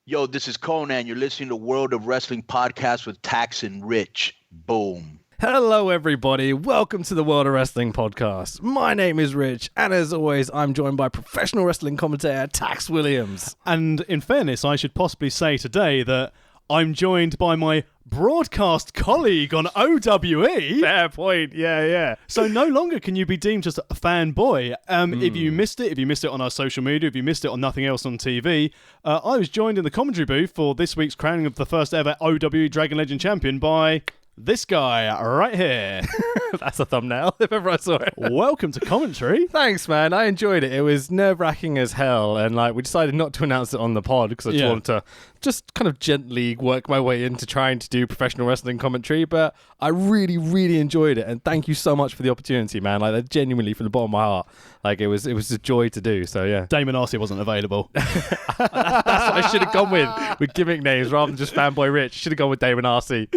Yo, this is Conan. You're listening to World of Wrestling Podcast with Tax and Rich. Boom. Hello, everybody. Welcome to the World of Wrestling Podcast. My name is Rich, and as always, I'm joined by professional wrestling commentator Tax Williams. And in fairness, I should possibly say today that I'm joined by my broadcast colleague on OWE. Fair point. Yeah. So no longer can you be deemed just a fanboy. If you missed it on our social media, if you missed it on Nothing Else on TV, I was joined in the commentary booth for this week's crowning of the first ever OWE Dragon Legend champion by this guy right here. That's a thumbnail, if ever I saw it. Welcome to commentary. Thanks, man. I enjoyed it. It was nerve-wracking as hell, and we decided not to announce it on the pod because I just wanted to just kind of gently work my way into trying to do professional wrestling commentary, but I really, really enjoyed it, and thank you so much for the opportunity, man. Genuinely, from the bottom of my heart, it was a joy to do. So yeah, Damon Arcee wasn't available. That's what I should have gone with gimmick names rather than just Fanboy Rich. Should have gone with Damon Arcee.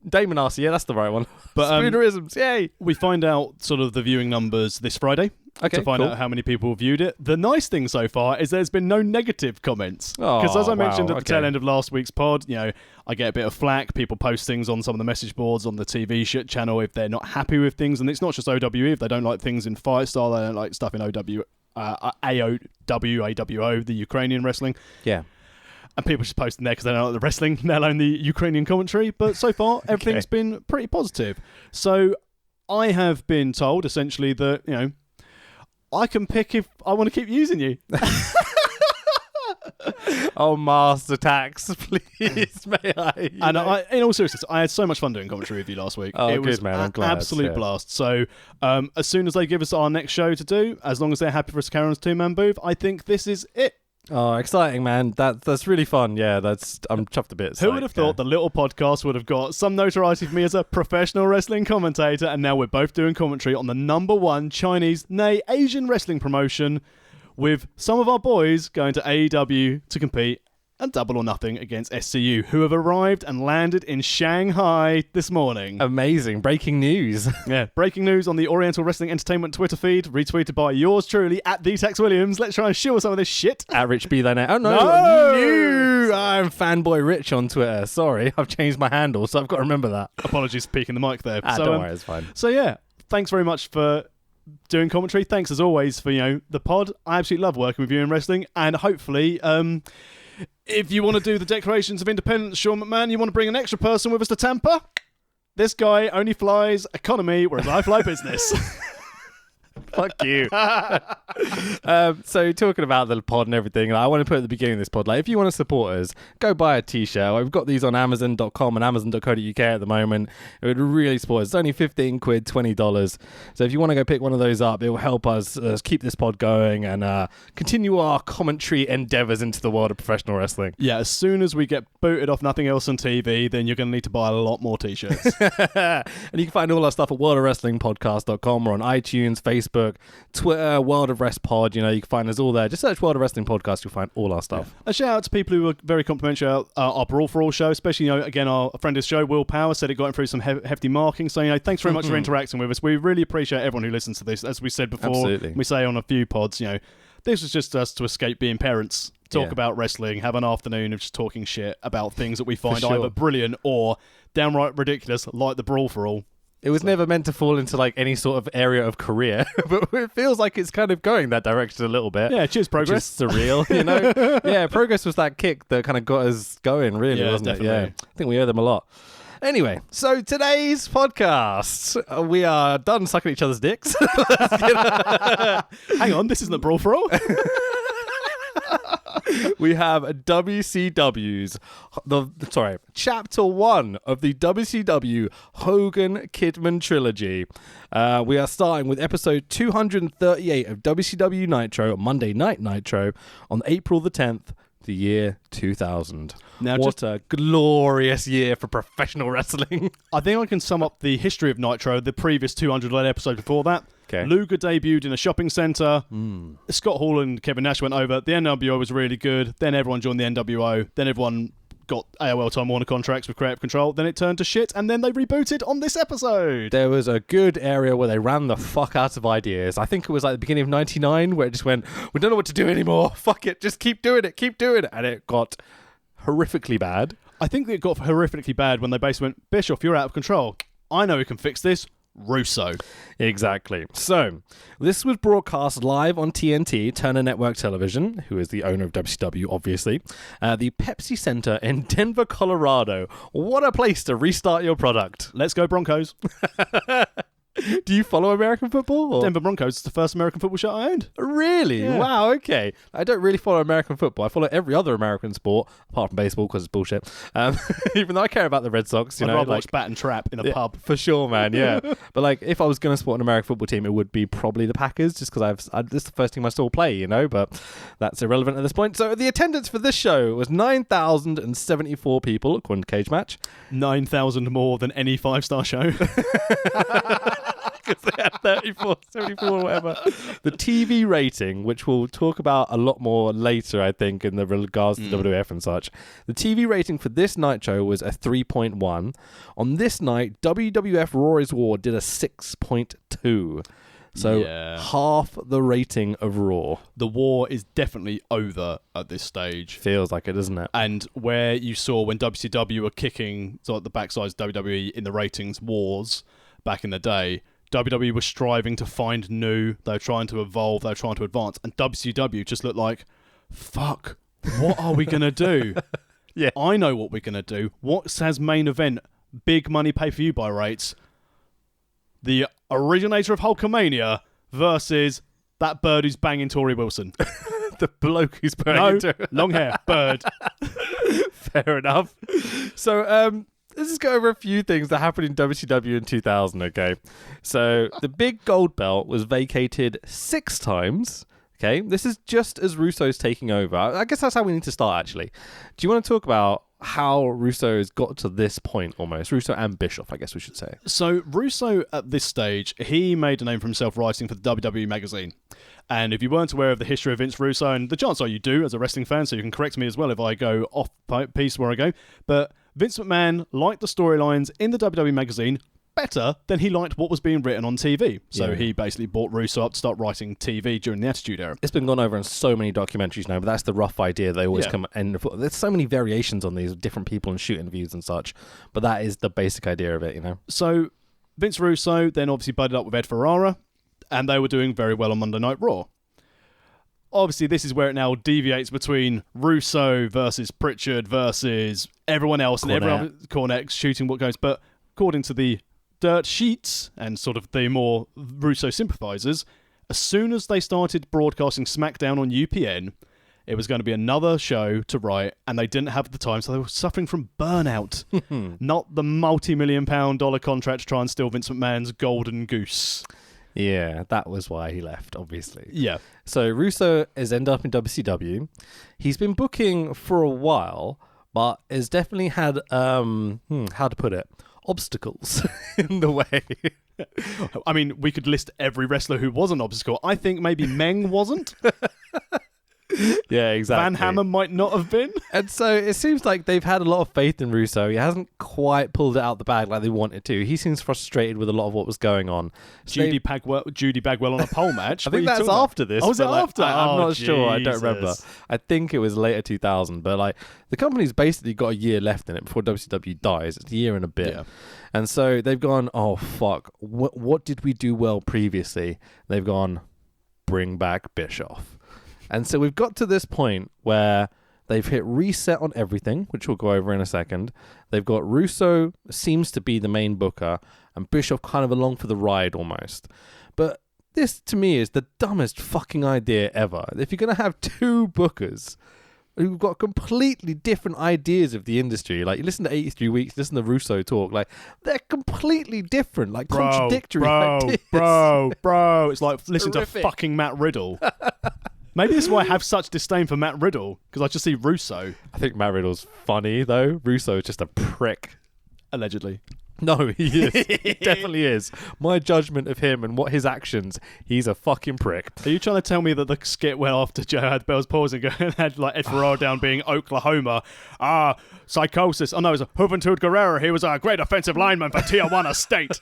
Damon Arcee, yeah, that's the right one. But Spoonerisms, yay! We find out sort of the viewing numbers this Friday. Okay, to find out how many people viewed it. The nice thing so far is there's been no negative comments. Because as I mentioned at the tail end of last week's pod, I get a bit of flack. People post things on some of the message boards on the TV channel if they're not happy with things. And it's not just OWE. If they don't like things in fight style, they don't like stuff in AWO, the Ukrainian wrestling. Yeah. And people just posting there because they don't like the wrestling, let alone the Ukrainian commentary. But so far, everything's been pretty positive. So I have been told, essentially, that, I can pick if I want to keep using you. Oh, Master Tax, please, may I? In all seriousness, I had so much fun doing commentary with you last week. Oh, it was good, man. I'm glad. Absolute blast. So as soon as they give us our next show to do, as long as they're happy for us to carry on as two-man booth, I think this is it. Oh, exciting, man. That's really fun. Yeah, I'm chuffed a bit. Who would have thought the little podcast would have got some notoriety for me as a professional wrestling commentator, and now we're both doing commentary on the #1 Chinese, nay, Asian wrestling promotion, with some of our boys going to AEW to compete and Double or Nothing against SCU, who have arrived and landed in Shanghai this morning. Amazing. Breaking news. Yeah, breaking news on the Oriental Wrestling Entertainment Twitter feed, retweeted by yours truly, at @TheTax Williams. Let's try and shill some of this shit. At Rich B. There. Oh, no. I'm Fanboy Rich on Twitter. Sorry, I've changed my handle, so I've got to remember that. Apologies for peeking the mic there. Don't worry, it's fine. So yeah, thanks very much for doing commentary. Thanks as always for, the pod. I absolutely love working with you in wrestling, and hopefully, if you want to do the Declarations of Independence, Sean McMahon, you want to bring an extra person with us to Tampa? This guy only flies economy, whereas I fly business. Fuck you. So talking about the pod and everything, I want to put at the beginning of this pod, if you want to support us, go buy a t-shirt. We've got these on Amazon.com and Amazon.co.uk at the moment. It would really support us. It's only £15, $20. So if you want to go pick one of those up, it will help us keep this pod going and continue our commentary endeavours into the world of professional wrestling. Yeah, as soon as we get booted off Nothing Else on TV, then you're going to need to buy a lot more t-shirts. And you can find all our stuff at worldofwrestlingpodcast.com. We're on iTunes, Facebook, Twitter, World of Rest Pod. You can find us all there. Just search World of Wrestling Podcast. You'll find all our stuff. Yeah. A shout out to people who were very complimentary about our Brawl for All show, especially, again, our friend of the show, Will Power, said it got him through some hefty marking. So, thanks very much for interacting with us. We really appreciate everyone who listens to this. As we said before, Absolutely. We say on a few pods, this was just us to escape being parents, talk about wrestling, have an afternoon of just talking shit about things that we find either brilliant or downright ridiculous, like the Brawl for All. It was never meant to fall into any sort of area of career, but it feels like it's kind of going that direction a little bit. Yeah, cheers, progress. Which is surreal, Yeah, progress was that kick that kind of got us going, really, wasn't definitely. it? Yeah, I think we owe them a lot. Anyway, so today's podcast, we are done sucking each other's dicks. Hang on, this isn't the Brawl for All. We have Chapter 1 of the WCW Hogan Kidman trilogy. We are starting with episode 238 of WCW Nitro, Monday Night Nitro, on April the 10th, the year 2000. Now, what a glorious year for professional wrestling. I think I can sum up the history of Nitro, the previous 200 episode before that. Okay. Luger debuted in a shopping centre. Scott Hall and Kevin Nash went over. The NWO was really good. Then everyone joined the NWO. Then everyone got AOL Time Warner contracts with Creative Control. Then it turned to shit, and then they rebooted on this episode. There was a good area where they ran the fuck out of ideas. I think it was the beginning of 99 where it just went, we don't know what to do anymore. Fuck it. Just keep doing it. And it got horrifically bad. I think it got horrifically bad when they basically went, Bischoff, you're out of control. I know who can fix this. Russo. Exactly. So, this was broadcast live on TNT, Turner Network Television, who is the owner of WCW, obviously. The Pepsi Center in Denver, Colorado. What a place to restart your product. Let's go Broncos. Do you follow American football? Or? Denver Broncos is the first American football show I owned. Really? Yeah. Wow, okay. I don't really follow American football. I follow every other American sport, apart from baseball, because it's bullshit. Even though I care about the Red Sox, I'd rather watch Bat and Trap in a pub. For sure, man, yeah. But like, if I was going to support an American football team, it would be probably the Packers, just because this is the first team I still play, but that's irrelevant at this point. So the attendance for this show was 9,074 people, according to Cage Match. 9,000 more than any 5-star show. Because they had 34, 74 or whatever. The TV rating, which we'll talk about a lot more later, I think, in the regards to WWF and such. The TV rating for this Nitro was a 3.1. On this night, WWF Raw is War did a 6.2. So half the rating of Raw. The war is definitely over at this stage. Feels like it, doesn't it? And where you saw when WCW were kicking the backsides WWE in the ratings wars back in the day, WWE was striving to find new. They were trying to evolve. They were trying to advance. And WCW just looked like, fuck, what are we going to do? Yeah. I know what we're going to do. What says main event? Big money pay-per-view buy rates. The originator of Hulkamania versus that bird who's banging Tori Wilson. The bloke who's burning. No, long hair, bird. Fair enough. So, let's just go over a few things that happened in WCW in 2000, okay? So, the big gold belt was vacated 6 times, okay? This is just as Russo's taking over. I guess that's how we need to start, actually. Do you want to talk about how Russo's got to this point, almost? Russo and Bischoff, I guess we should say. So, Russo, at this stage, he made a name for himself writing for the WWE magazine. And if you weren't aware of the history of Vince Russo, and the chance are you do as a wrestling fan, so you can correct me as well if I go off piece where I go, but Vince McMahon liked the storylines in the WWE magazine better than he liked what was being written on TV. So he basically bought Russo up to start writing TV during the Attitude Era. It's been gone over in so many documentaries now, but that's the rough idea. They always come and there's so many variations on these different people and shoot interviews and such, but that is the basic idea of it, So Vince Russo then obviously budded up with Ed Ferrara, and they were doing very well on Monday Night Raw. Obviously, this is where it now deviates between Russo versus Pritchard versus everyone else and everyone Cornette shooting what goes. But according to the dirt sheets and sort of the more Russo sympathizers, as soon as they started broadcasting SmackDown on UPN, it was going to be another show to write, and they didn't have the time, so they were suffering from burnout. Not the multi-million-pound dollar contract to try and steal Vince McMahon's golden goose. Yeah, that was why he left, obviously. Yeah. So Russo has ended up in WCW. He's been booking for a while, but has definitely had, how to put it, obstacles in the way. I mean, we could list every wrestler who was an obstacle. I think maybe Meng wasn't. Yeah, exactly. Van Hammer might not have been. And so it seems like they've had a lot of faith in Russo. He hasn't quite pulled it out the bag like they wanted to. He seems frustrated with a lot of what was going on. So Judy Bagwell on a pole match. I think that's after this. Oh, was it after? I'm not sure. I don't Jesus. remember. I think it was later 2000. But like the company's basically got a year left in it before WCW dies. It's a year and a bit. Yeah. And so they've gone, oh, fuck. What did we do well previously? They've gone, bring back Bischoff. And so we've got to this point where they've hit reset on everything, which we'll go over in a second. They've got Russo seems to be the main booker and Bischoff kind of along for the ride almost. But this, to me, is the dumbest fucking idea ever. If you're going to have 2 bookers who've got completely different ideas of the industry, like you listen to 83 Weeks, listen to Russo talk, like they're completely different, like contradictory ideas. Bro. It's like listening to fucking Matt Riddle. Maybe this is why I have such disdain for Matt Riddle, because I just see Russo. I think Matt Riddle's funny, though. Russo is just a prick. Allegedly. No, he is. He definitely is. My judgment of him and what his actions, he's a fucking prick. Are you trying to tell me that the skit went after Joe had Bell's palsy and had like Ed Ferraro down being Oklahoma? Psychosis. Oh no, it was Juventud Guerrero. He was a great offensive lineman for Tijuana State.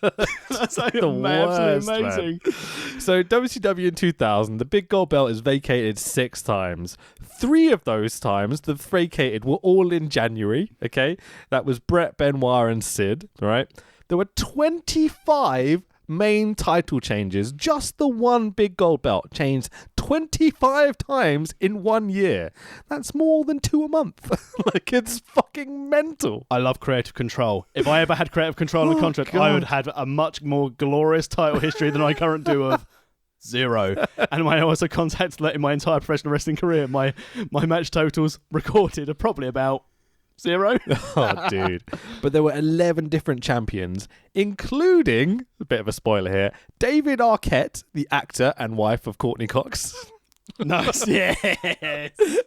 That's like absolutely amazing. Man. So WCW in 2000, the big gold belt is vacated 6 times. 3 of those times the vacated were all in January. Okay, that was Brett, Benoit, and Sid. Right. There were 25 main title changes. Just the one big gold belt changed 25 times in 1 year. That's more than 2 a month. Like, it's fucking mental. I love creative control. If I ever had creative control in a contract, I would have a much more glorious title history than I currently do of 0. And when I also contacted in my entire professional wrestling career, my match totals recorded are probably about 0. Oh, dude. But there were 11 different champions, including, a bit of a spoiler here, David Arquette, the actor and wife of Courtney Cox. Nice. Yes.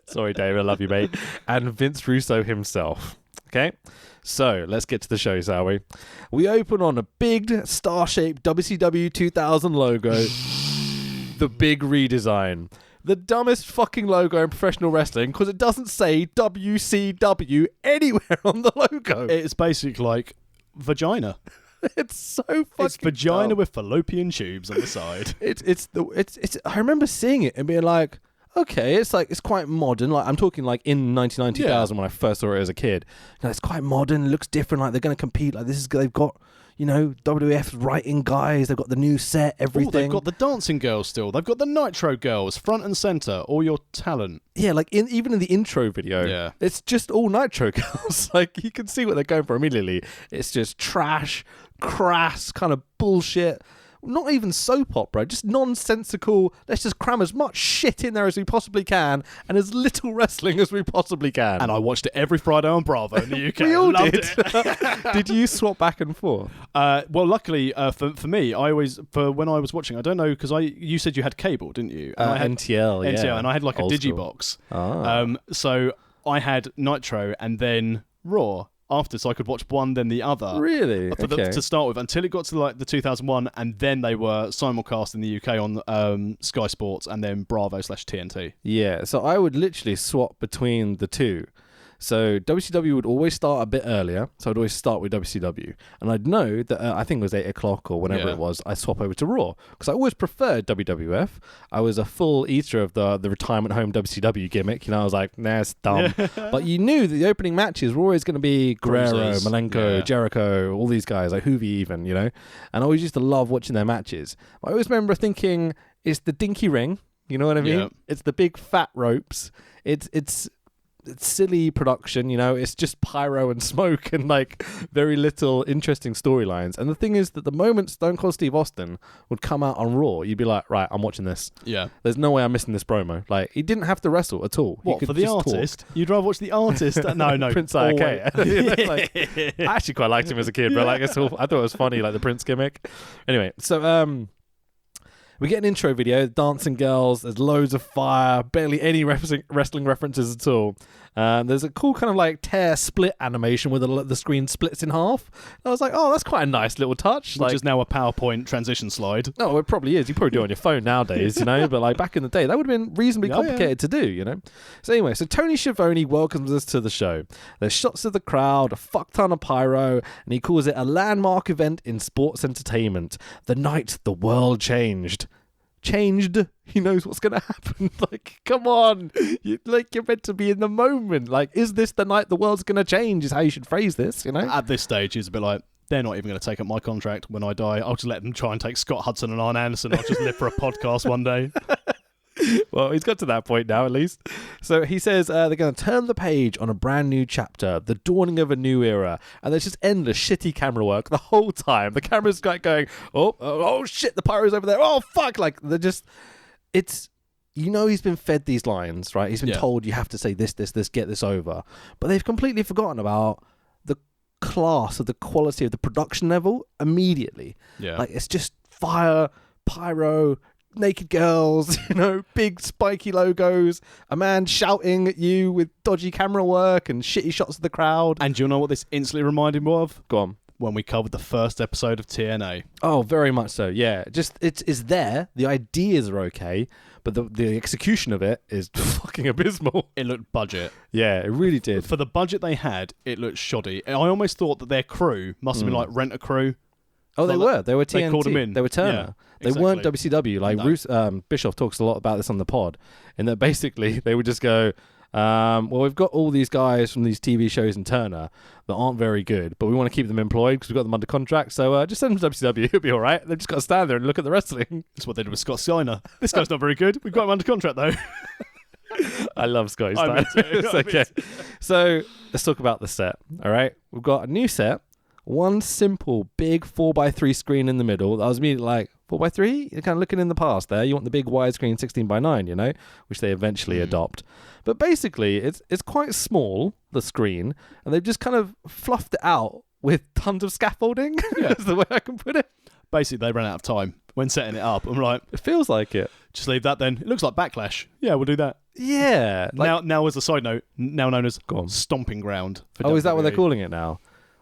Sorry, David. I love you, mate. And Vince Russo himself. Okay? So, let's get to the show, shall we? We open on a big star-shaped WCW 2000 logo. The big redesign. The dumbest fucking logo in professional wrestling because it doesn't say WCW anywhere on the logo. It's basically like vagina. It's so fucking It's vagina dumb. with fallopian tubes on the side. It's I remember seeing it and being like, okay, it's quite modern. Like, I'm talking like in 1990, 2000 when I first saw it as a kid. Now, it's quite modern. It looks different. Like, they're going to compete. Like, they've got, you know, WWF's writing guys. They've got the new set, everything. They've got the dancing girls still. They've got the Nitro girls, front and center, all your talent. Yeah, like even in the intro video, it's just all Nitro girls. Like, you can see what they're going for immediately. It's just trash, crass, kind of bullshit. Not even soap opera, just nonsensical. Let's just cram as much shit in there as we possibly can and as little wrestling as we possibly can. And I watched it every Friday on Bravo in the UK. We all Loved did. it. Did you swap back and forth? Well, luckily for me, I always when I was watching, I don't know because you said you had cable, didn't you? And I had NTL, yeah. NTL, and I had like Old a school. digibox. Ah. So I had Nitro and then Raw after, so I could watch one then the other. Really? To start with, until it got to like the 2001, and then they were simulcast in the UK on Sky Sports and then Bravo/TNT. Yeah, so I would literally swap between the two. So WCW would always start a bit earlier, so I'd always start with WCW, and I'd know that I think it was 8 o'clock or whenever it was, I'd swap over to Raw because I always preferred WWF. I was a full eater of the retirement home WCW gimmick. You know, I was like, nah, it's dumb. But you knew that the opening matches were always going to be Guerrero, Bruisers. Malenko, Jericho, all these guys, like Hoovy even, you know. And I always used to love watching their matches. I always remember thinking, it's the dinky ring, you know what I mean? Yeah. It's the big fat ropes. It's silly production, you know, it's just pyro and smoke and like very little interesting storylines. And the thing is that the moment Stone Cold Steve Austin would come out on Raw, you'd be like, right, I'm watching this. Yeah. There's no way I'm missing this promo. Like, he didn't have to wrestle at all. What, for the artist? You'd rather watch the artist? No. Prince IK. You know, like, I actually quite liked him as a kid, but like, I thought it was funny, like the Prince gimmick. Anyway, so we get an intro video, dancing girls, there's loads of fire, barely any wrestling references at all. There's a cool kind of like tear split animation where the screen splits in half. I was like, oh, that's quite a nice little touch. Which is now a PowerPoint transition slide. No, it probably is. You probably do it on your phone nowadays, you know, but like back in the day, that would have been reasonably complicated to do, you know. So anyway, so Tony Schiavone welcomes us to the show. There's shots of the crowd, a fuck ton of pyro, and he calls it a landmark event in sports entertainment. The night the world changed. He knows what's going to happen. Like, come on. You're meant to be in the moment. Like, is this the night the world's going to change is how you should phrase this, you know? At this stage, it's a bit like, they're not even going to take up my contract when I die. I'll just let them try and take Scott Hudson and Arn Anderson. I'll just live for a podcast one day. Well, he's got to that point now, at least. So he says they're going to turn the page on a brand new chapter, the dawning of a new era. And there's just endless shitty camera work the whole time. The camera's like going, oh shit, the pyro's over there. Oh, fuck. Like, they're just, it's, you know, he's been fed these lines, right? He's been told you have to say this, get this over. But they've completely forgotten about the class of the quality of the production level immediately. Yeah. Like, it's just fire, pyro, naked girls, you know, big spiky logos, a man shouting at you with dodgy camera work and shitty shots of the crowd. And do you know what this instantly reminded me of? Go on. when we covered the first episode of TNA. Oh, very much so. Yeah, just it's there. The ideas are okay, but the execution of it is fucking abysmal. It looked budget. Yeah, it really did. For the budget they had, it looked shoddy. I almost thought that their crew must have been like Rent a Crew. Oh, they were. They were TNT. They called them in. They were Turner. Yeah, they weren't WCW. Like No. Bischoff talks a lot about this on the pod, in that basically they would just go, well, we've got all these guys from these TV shows in Turner that aren't very good, but we want to keep them employed because we've got them under contract. So just send them to WCW. It'll be all right. They've just got to stand there and look at the wrestling. That's what they did with Scott Steiner. This guy's not very good. We've got him under contract though. I love Scotty I Steiner. me too. It's okay. So let's talk about the set. All right, we've got a new set. One simple big 4x3 screen in the middle. I was immediately like, 4x3? You're kind of looking in the past there. You want the big widescreen 16:9, you know, which they eventually adopt. But basically, it's quite small, the screen, and they've just kind of fluffed it out with tons of scaffolding. Yeah. That's the way I can put it. Basically, they ran out of time when setting it up. I'm like, It feels like it. just leave that then. It looks like Backlash. Yeah, we'll do that. Yeah. Now, as a side note, now known as Go on. Stomping Ground. For Oh, is that what they're WWE. calling it now?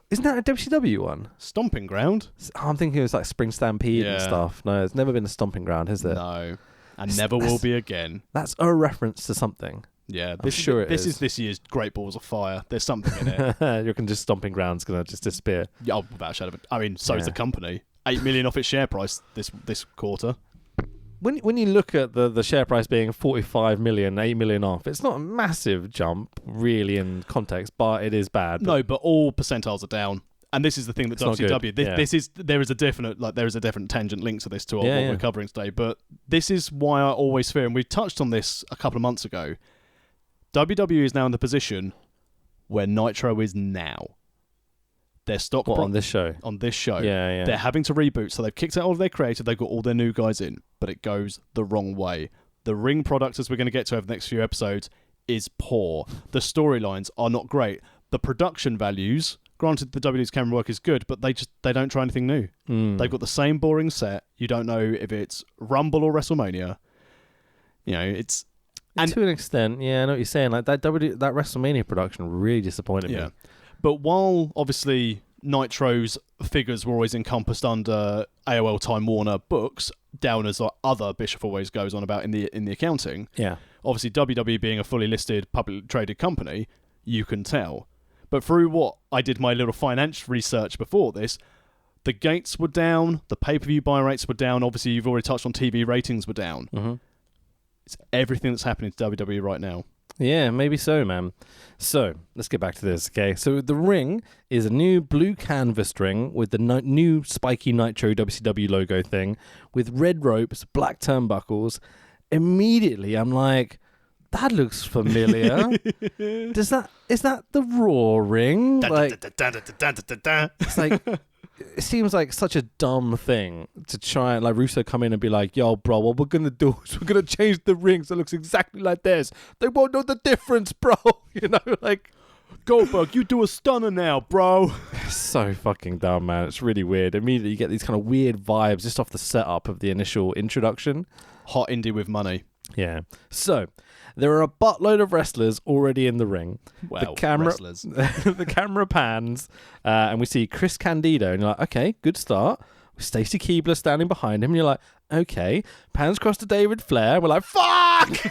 Isn't that a WCW one? Stomping Ground? Oh, I'm thinking it was like Spring Stampede and Yeah. stuff. No, it's never been a stomping ground, has it? No. And never will be again. That's a reference to something. Yeah, sure it this is. this year's Great Balls of Fire. There's something in it. You reckon just stomping grounds going to just disappear? Yeah, without a shadow of it. I mean, so is Yeah. the company. 8 million off its share price this quarter. When you look at the share price being 45 million, 8 million off, it's not a massive jump really in context, but it is bad. No, but all percentiles are down. And this is the thing that It's not WCW. good. Yeah. There is a definite tangent link to this to what Yeah. we're covering today. But this is why I always fear, and we touched on this a couple of months ago. WWE is now in the position where Nitro is now. Their stock What, on this show? on this show. Yeah. They're having to reboot, so they've kicked out all of their creative, they've got all their new guys in, but it goes the wrong way. The ring product, as we're going to get to over the next few episodes, is poor. The storylines are not great. The production values, granted the WWE's camera work is good, but they don't try anything new. They've got the same boring set. You don't know if it's Rumble or WrestleMania. You know, it's... And to an extent, yeah, I know what you're saying. Like that WrestleMania production really disappointed me. But while obviously Nitro's figures were always encompassed under AOL Time Warner books, down as other Bischoff always goes on about in the accounting. Yeah. Obviously, WWE being a fully listed, publicly traded company, you can tell. But through what I did my little finance research before this, the gates were down, the pay-per-view buy rates were down. Obviously, you've already touched on TV ratings were down. Mm-hmm. It's everything that's happening to WWE right now. Yeah, maybe so, man. So, let's get back to this, okay? So, the ring is a new blue canvas ring with the new spiky Nitro WCW logo thing with red ropes, black turnbuckles. Immediately, I'm like, that looks familiar. Is that the Raw ring? Like, it's like... It seems like such a dumb thing to try and like Russo come in and be like, yo, bro, what we're going to do is we're going to change the ring so it looks exactly like this. They won't know the difference, bro. You know, like, Goldberg, you do a stunner now, bro. so fucking dumb, man. It's really weird. Immediately you get these kind of weird vibes just off the setup of the initial introduction. Hot indie with money. Yeah. So, there are a buttload of wrestlers already in the ring. Well, wrestlers. The camera pans, and we see Chris Candido, and you're like, okay, good start. Stacy Keibler standing behind him, and you're like, okay. Pans across to David Flair, we're like, fuck! This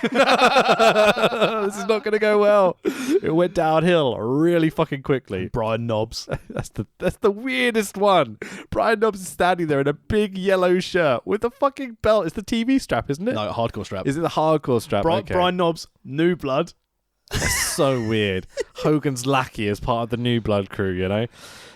is not going to go well. It went downhill really fucking quickly. Brian Knobbs. That's the weirdest one. Brian Knobbs is standing there in a big yellow shirt with a fucking belt. It's the TV strap, isn't it? No, hardcore strap. Is it the hardcore strap? Okay. Brian Knobbs, New Blood. That's so weird. Hogan's lackey as part of the New Blood crew, you know?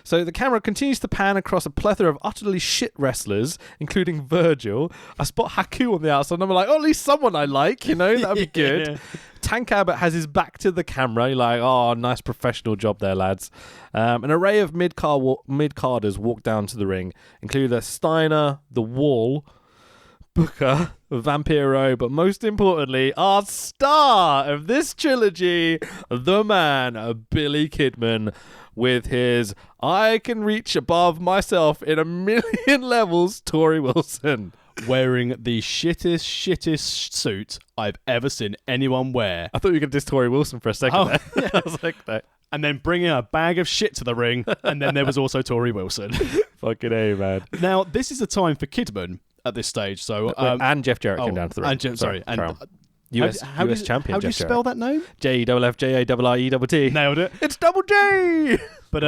So the camera continues to pan across a plethora of utterly shit wrestlers, including Virgil. I spot Haku on the outside, and I'm like, oh, at least someone I like, you know? That'd be good. Yeah. Tank Abbott has his back to the camera. You're like, oh, nice professional job there, lads. An array of mid-carders walk down to the ring, including Steiner, The Wall, Booker, Vampiro, but most importantly, our star of this trilogy, the man, Billy Kidman, with his I can reach above myself in a million levels, Tori Wilson. Wearing the shittest suit I've ever seen anyone wear. I thought you were going to diss Tori Wilson for a second there. I was like, no. and then bringing a bag of shit to the ring, and then there was also Tori Wilson. Fucking A, man. Now, this is a time for Kidman at this stage. So and Jeff Jarrett came down to the ring. US champion. How do you spell that name? JEFFJARRETT. Nailed it. It's Double J. But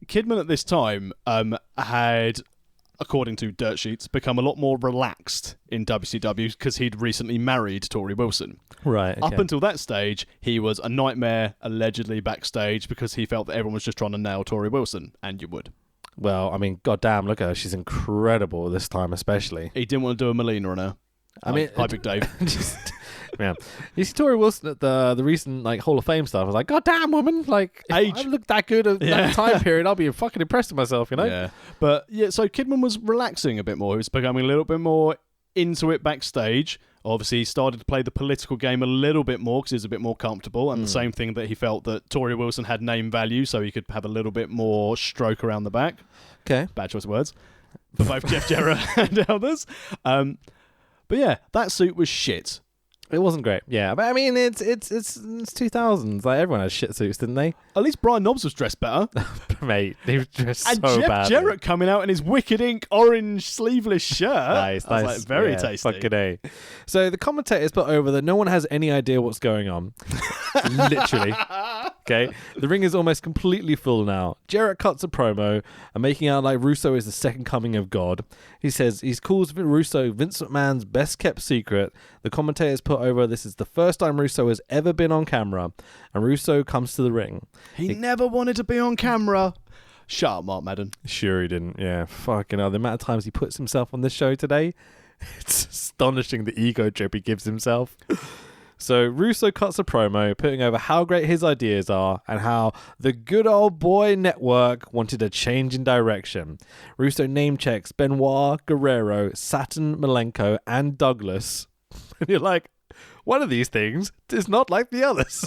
Kidman at this time had, according to dirt sheets, become a lot more relaxed in WCW because he'd recently married Tori Wilson. Right. Okay. Up until that stage, he was a nightmare, allegedly, backstage because he felt that everyone was just trying to nail Tori Wilson, and you would. Well, I mean, goddamn, look at her. She's incredible this time, especially. He didn't want to do a Melina on her. I mean, hi, Big Dave. Man, you see Tori Wilson at the recent Hall of Fame stuff. I was like, God damn, woman! Like, if I looked that good at that time period, I'll be fucking impressed with myself, you know? Yeah, but so Kidman was relaxing a bit more. He was becoming a little bit more into it backstage. Obviously, he started to play the political game a little bit more because he was a bit more comfortable. And the same thing that he felt that Tori Wilson had name value, so he could have a little bit more stroke around the back. Okay, bad choice of words for both Jeff Jarrett and others. But yeah, that suit was shit. It wasn't great, yeah. But I mean, it's 2000s. Like, everyone has shit suits, didn't they? At least Brian Knobbs was dressed better. Mate, he was dressed and so Jeff badly. Jarrett coming out in his Wicked Ink orange sleeveless shirt. Nice. Like, very tasty. Fucking A. So the commentators put over that no one has any idea what's going on. Literally. Okay, the ring is almost completely full now. Jarrett cuts a promo and making out like Russo is the second coming of God. He says he calls Russo Vince McMahon's best kept secret. The commentators put over this is the first time Russo has ever been on camera, and Russo comes to the ring. He never wanted to be on camera. Shut up, Mark Madden. Sure he didn't. Yeah, fucking hell. The amount of times he puts himself on this show today, it's astonishing the ego trip he gives himself. So Russo cuts a promo, putting over how great his ideas are and how the good old boy network wanted a change in direction. Russo name checks Benoit, Guerrero, Saturn, Malenko, and Douglas. And you're like, one of these things is not like the others.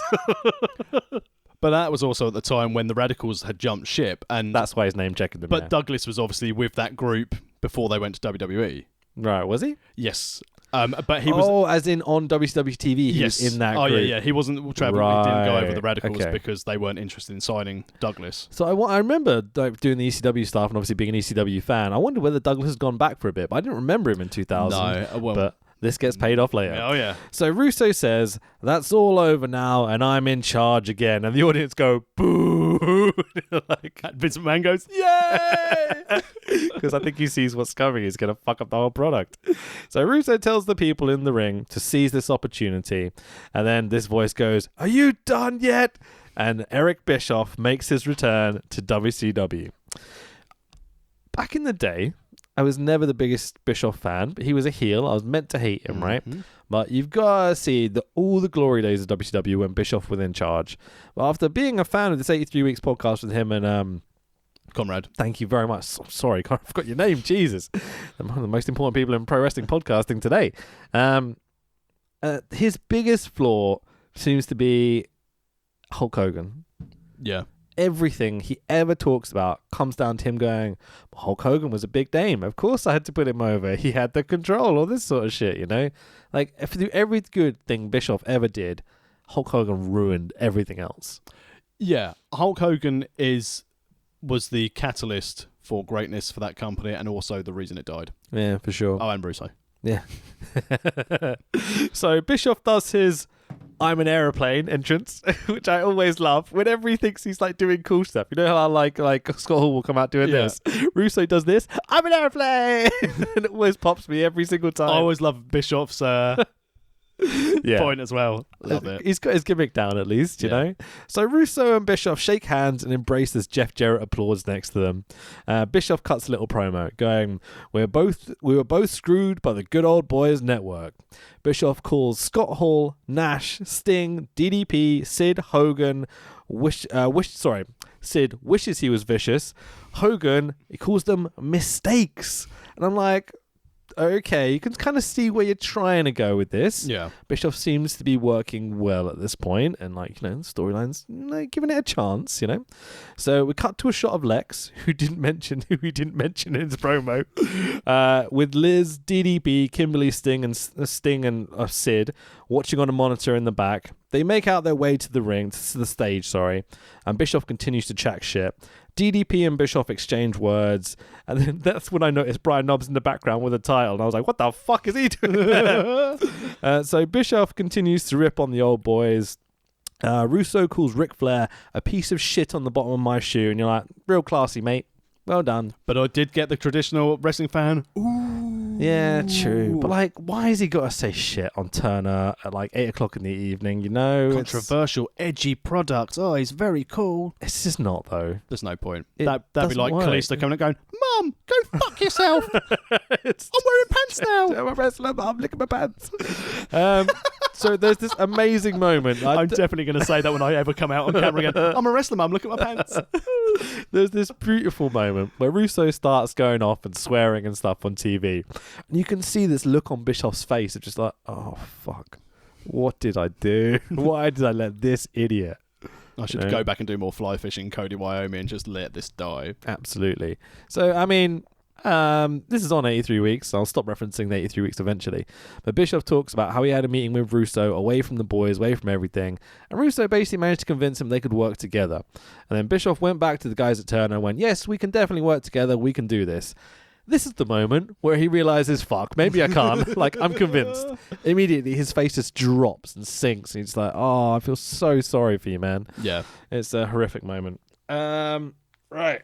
But that was also at the time when the Radicals had jumped ship, and that's why he's name checking them. But Douglas was obviously with that group before they went to WWE. Right, was he? Yes. But he was. Oh, as in on WCW TV, he was in that group. Oh, yeah. He wasn't traveling. He didn't go over the Radicals because they weren't interested in signing Douglas. So I remember doing the ECW stuff and obviously being an ECW fan. I wondered whether Douglas has gone back for a bit, but I didn't remember him in 2000. No, well, but this gets paid off later. Oh, yeah. So Russo says, that's all over now and I'm in charge again. And the audience go, boo. Like, Vince McMahon goes, yay! Because I think he sees what's coming. He's going to fuck up the whole product. So Russo tells the people in the ring to seize this opportunity. And then this voice goes, are you done yet? And Eric Bischoff makes his return to WCW. Back in the day, I was never the biggest Bischoff fan, but he was a heel. I was meant to hate him, right? But you've got to see all the glory days of WCW when Bischoff was in charge. But after being a fan of this 83 Weeks podcast with him and Conrad. Thank you very much. Sorry, I forgot your name. Jesus. One of the most important people in pro wrestling podcasting today. His biggest flaw seems to be Hulk Hogan. Yeah. Everything he ever talks about comes down to him going, Hulk Hogan was a big name. Of course I had to put him over. He had the control, all this sort of shit, you know? Like, every good thing Bischoff ever did, Hulk Hogan ruined everything else. Yeah. Hulk Hogan was the catalyst for greatness for that company and also the reason it died. Yeah, for sure. Oh, and Brusso. Yeah. So Bischoff does his I'm an aeroplane entrance, which I always love. Whenever he thinks he's like doing cool stuff, you know how like Scott Hall will come out doing this. Russo does this. I'm an airplane, and it always pops me every single time. I always love Bischoff's point as well. Love it. He's got his gimmick down at least, you know. So Russo and Bischoff shake hands and embrace as Jeff Jarrett applauds next to them. Bischoff cuts a little promo, going, "We were both screwed by the good old boys network." Bischoff calls Scott Hall, Nash, Sting, DDP, Sid, Hogan. Sid wishes he was vicious. Hogan, he calls them mistakes, and I'm like, okay, you can kind of see where you're trying to go with this. Yeah. Bischoff seems to be working well at this point, and the storyline's giving it a chance, you know. So we cut to a shot of Lex, who he didn't mention in his promo, with Liz, DDP, Kimberly, Sting and Sid watching on a monitor in the back. They make out their way to the stage, and Bischoff continues to chat shit. DDP and Bischoff exchange words, and then that's when I noticed Brian Knobbs in the background with a title, and I was like, what the fuck is he doing there? So Bischoff continues to rip on the old boys. Russo calls Ric Flair a piece of shit on the bottom of my shoe, and you're like, real classy, mate. Well done. But I did get the traditional wrestling fan. Ooh. Yeah, true. But like, why has he got to say shit on Turner at like 8 o'clock in the evening? You know, controversial, edgy product. Oh, he's very cool. It's just not though. There's no point. That'd be like Kalisto coming and going, "Mum, go fuck yourself. I'm wearing pants now. I'm a wrestler, Mum. Look at my pants." So there's this amazing moment. I'm definitely going to say that when I ever come out on camera again. I'm a wrestler, Mum. Look at my pants. There's this beautiful moment where Russo starts going off and swearing and stuff on TV. And you can see this look on Bischoff's face of just like, oh, fuck. What did I do? Why did I let this idiot? I should go back and do more fly fishing, Cody, Wyoming, and just let this die. Absolutely. So, I mean, this is on 83 Weeks. So I'll stop referencing the 83 Weeks eventually. But Bischoff talks about how he had a meeting with Russo away from the boys, away from everything. And Russo basically managed to convince him they could work together. And then Bischoff went back to the guys at Turner and went, yes, we can definitely work together. We can do this. This is the moment where he realizes, fuck, maybe I can't. Like, I'm convinced. Immediately, his face just drops and sinks. And he's like, oh, I feel so sorry for you, man. Yeah. It's a horrific moment. Right.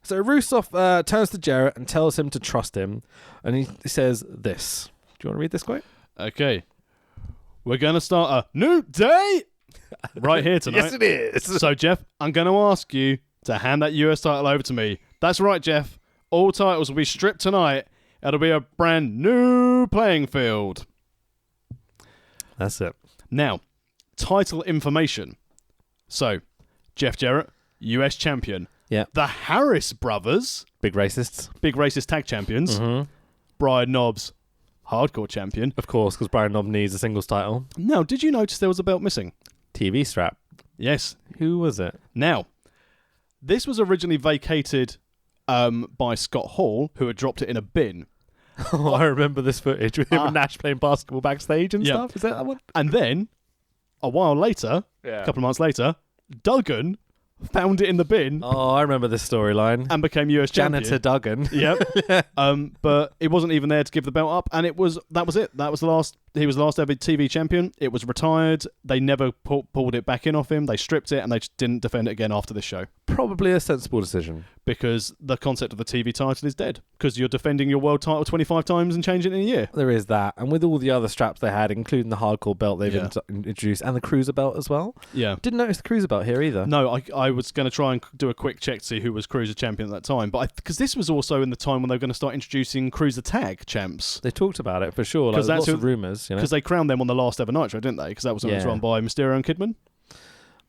So Russo turns to Jarrett and tells him to trust him. And he says this. Do you want to read this quote? Okay. We're going to start a new day right here tonight. Yes, it is. So, Jeff, I'm going to ask you to hand that US title over to me. That's right, Jeff. All titles will be stripped tonight. It'll be a brand new playing field. That's it. Now, title information. So, Jeff Jarrett, US champion. Yeah. The Harris brothers. Big racists. Big racist tag champions. Mm-hmm. Brian Knobbs, hardcore champion. Of course, because Brian Knobbs needs a singles title. Now, did you notice there was a belt missing? TV strap. Yes. Who was it? Now, this was originally vacated by Scott Hall, who had dropped it in a bin. Oh, I remember this footage with him and Nash playing basketball backstage and stuff. Is that one? And then, a while later, a couple of months later, Duggan found it in the bin. Oh, I remember this storyline. And became US champion. Janitor Duggan. Yep. But it wasn't even there to give the belt up, and that was it. That was the last. He was the last ever TV champion. It was retired. They never pulled it back in off him. They stripped it, and they just didn't defend it again after this show. Probably a sensible decision. Because the concept of the TV title is dead. Because you're defending your world title 25 times and changing it in a year. There is that. And with all the other straps they had, including the hardcore belt they've introduced, and the cruiser belt as well. Yeah. Didn't notice the cruiser belt here either. No, I was going to try and do a quick check to see who was cruiser champion at that time. But because this was also in the time when they were going to start introducing cruiser tag champs. They talked about it for sure. Like, lots of rumours. Because they crowned them on the last ever Nitro, didn't they? Because that was when it was run by Mysterio and Kidman.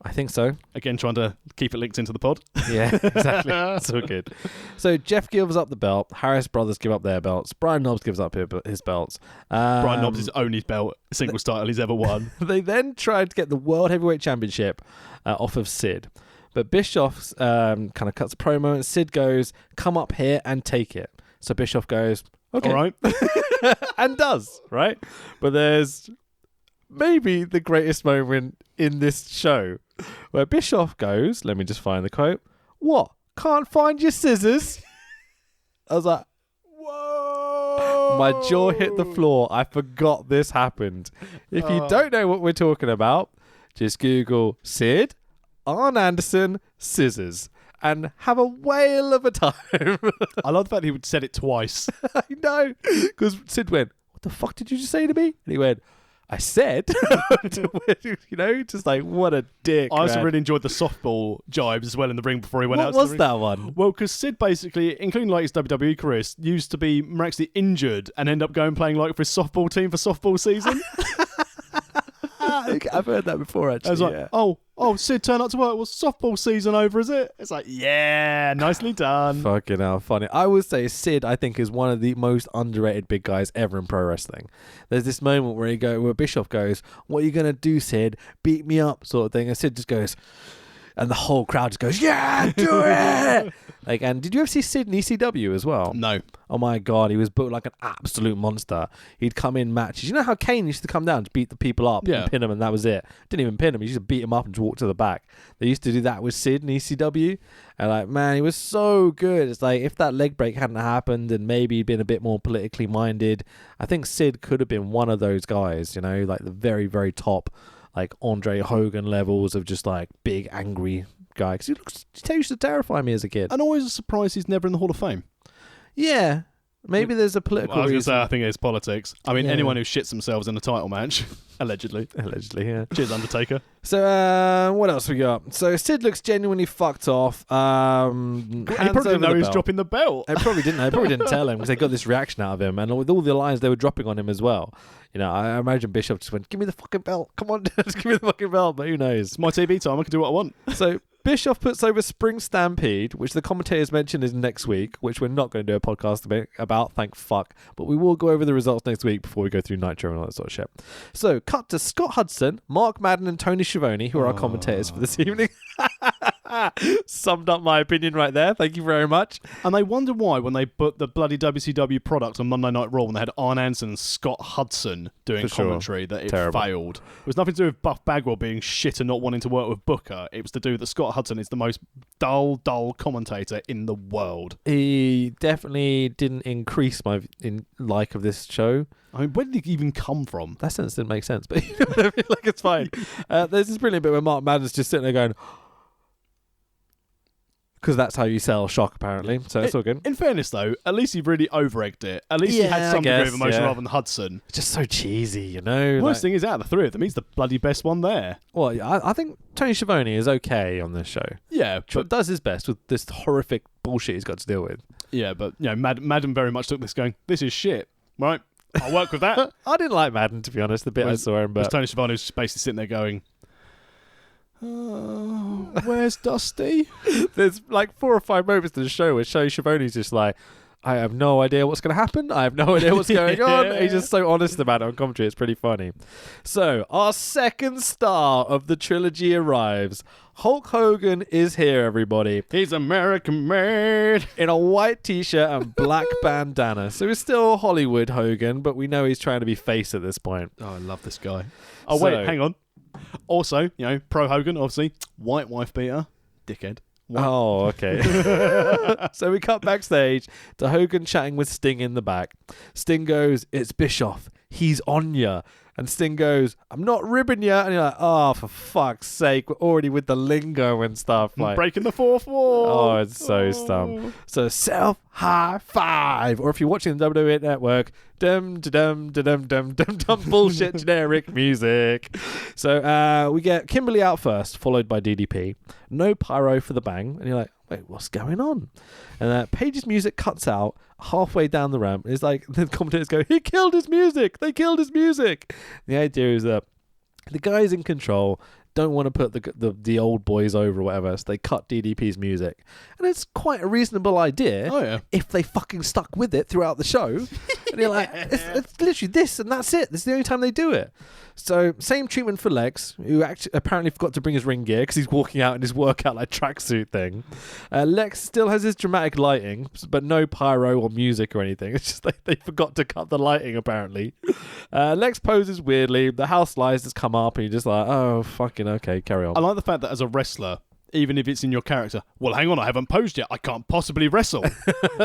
I think so. Again, trying to keep it linked into the pod. Yeah, exactly. That's all good. So Jeff gives up the belt. Harris brothers give up their belts. Brian Knobbs gives up his belts. Brian Knobbs is only singles title he's ever won. They then tried to get the World Heavyweight Championship off of Sid. But Bischoff kind of cuts a promo and Sid goes, come up here and take it. So Bischoff goes, okay. All right. And does, right? But there's maybe the greatest moment in this show where Bischoff goes, let me just find the quote, what? Can't find your scissors? I was like, whoa. My jaw hit the floor. I forgot this happened. If you don't know what we're talking about, just Google Sid, Arn Anderson, scissors, and have a whale of a time. I love the fact that he said it twice. I know. Because Sid went, what the fuck did you just say to me? And he went, I said, just like, what a dick. I also really enjoyed the softball jibes as well in the ring before he went out. What was that one? Well, because Sid basically, including like his WWE career, used to be miraculously injured and end up going playing like for his softball team for softball season. I've heard that before, actually. I was like, oh, Sid turned up to work. Well, softball season over, is it? It's like, yeah, nicely done. Fucking hell, funny. I would say Sid, I think, is one of the most underrated big guys ever in pro wrestling. There's this moment where Bischoff goes, what are you going to do, Sid? Beat me up, sort of thing. And Sid just goes, And the whole crowd just goes, yeah, do it! Like, and did you ever see Sid in ECW as well? No. Oh my God, he was booked like an absolute monster. He'd come in matches. You know how Kane used to come down to beat the people up and pin them, and that was it? Didn't even pin him. He used to beat him up and just walk to the back. They used to do that with Sid in ECW. And like, man, he was so good. It's like, if that leg break hadn't happened and maybe he'd been a bit more politically minded, I think Sid could have been one of those guys, you know, like the very, very top, like Andre Hogan levels of just like big, angry guy. Because he used to terrify me as a kid. And always a surprise he's never in the Hall of Fame. Yeah. Maybe there's a political I was going to reason. say, I think it's politics. I mean, anyone who shits themselves in a title match, allegedly. Allegedly, yeah. Cheers, Undertaker. So, what else we got? So, Sid looks genuinely fucked off. He probably didn't know he was dropping the belt. They probably didn't know. They probably didn't tell him because they got this reaction out of him. And with all the lines they were dropping on him as well. You know, I imagine Bischoff just went, give me the fucking belt. Come on, just give me the fucking belt. But who knows? It's my TV time. I can do what I want. So, Bischoff puts over Spring Stampede, which the commentators mentioned is next week, which we're not going to do a podcast about, thank fuck. But we will go over the results next week before we go through Nitro and all that sort of shit. So, cut to Scott Hudson, Mark Madden, and Tony Schiavone, who are our commentators for this evening. Summed up my opinion right there. Thank you very much. And they wonder why when they put the bloody WCW product on Monday Night Raw when they had Arn Anderson and Scott Hudson doing commentary that it failed. It was nothing to do with Buff Bagwell being shit and not wanting to work with Booker. It was to do that Scott Hudson is the most dull commentator in the world. He definitely didn't increase my like of this show. I mean, where did he even come from? That sentence didn't make sense, but you know what I mean? Like, it's fine. There's this brilliant bit where Mark Madden's just sitting there going, because that's how you sell shock, apparently. So it's all good. In fairness, though, at least he really over-egged it. At least he had some degree of emotion rather than Hudson. It's just so cheesy, you know? Worst thing is, out of the three of them, he's the bloody best one there. Well, I think Tony Schiavone is okay on this show. Yeah. But does his best with this horrific bullshit he's got to deal with. Yeah, but you know, Madden very much took this going, this is shit, right? I'll work with that. I didn't like Madden, to be honest, the bit I saw him. But Tony Schiavone was just basically sitting there going, where's Dusty? There's like 4 or 5 moments in the show where Schiavone's just like, I have no idea what's going to happen. I have no idea what's going on. He's just so honest about it on commentary. It's pretty funny. So, our second star of the trilogy arrives. Hulk Hogan is here, everybody. He's American made. In a white t-shirt and black bandana. So he's still Hollywood Hogan, but we know he's trying to be face at this point. Oh, I love this guy. Oh, wait, hang on. Also, you know, pro Hogan, obviously, white wife beater, dickhead. White. Oh, okay. So we cut backstage to Hogan chatting with Sting in the back. Sting goes, it's Bischoff. He's on ya. And Sting goes, I'm not ribbing ya. And you're like, oh, for fuck's sake. We're already with the lingo and stuff. Like, breaking the fourth wall. Oh, it's so dumb. So self high five. Or if you're watching the WWE Network, dum dum dum dum dum dum bullshit generic music. So we get Kimberly out first, followed by DDP. No pyro for the bang. And you're like, wait, what's going on? And Paige's music cuts out halfway down the ramp. It's like the commentators go, he killed his music. They killed his music. The idea is that the guys in control don't want to put the old boys over or whatever, so they cut DDP's music. And it's quite a reasonable idea if they fucking stuck with it throughout the show. And you're like, it's literally this and that's it. This is the only time they do it. So, same treatment for Lex, who apparently forgot to bring his ring gear because he's walking out in his workout like tracksuit thing. Lex still has his dramatic lighting, but no pyro or music or anything. It's just they forgot to cut the lighting, apparently. Lex poses weirdly. The house lights just come up and you're just like, oh, fucking okay, carry on. I like the fact that as a wrestler, even if it's in your character, well, hang on, I haven't posed yet. I can't possibly wrestle.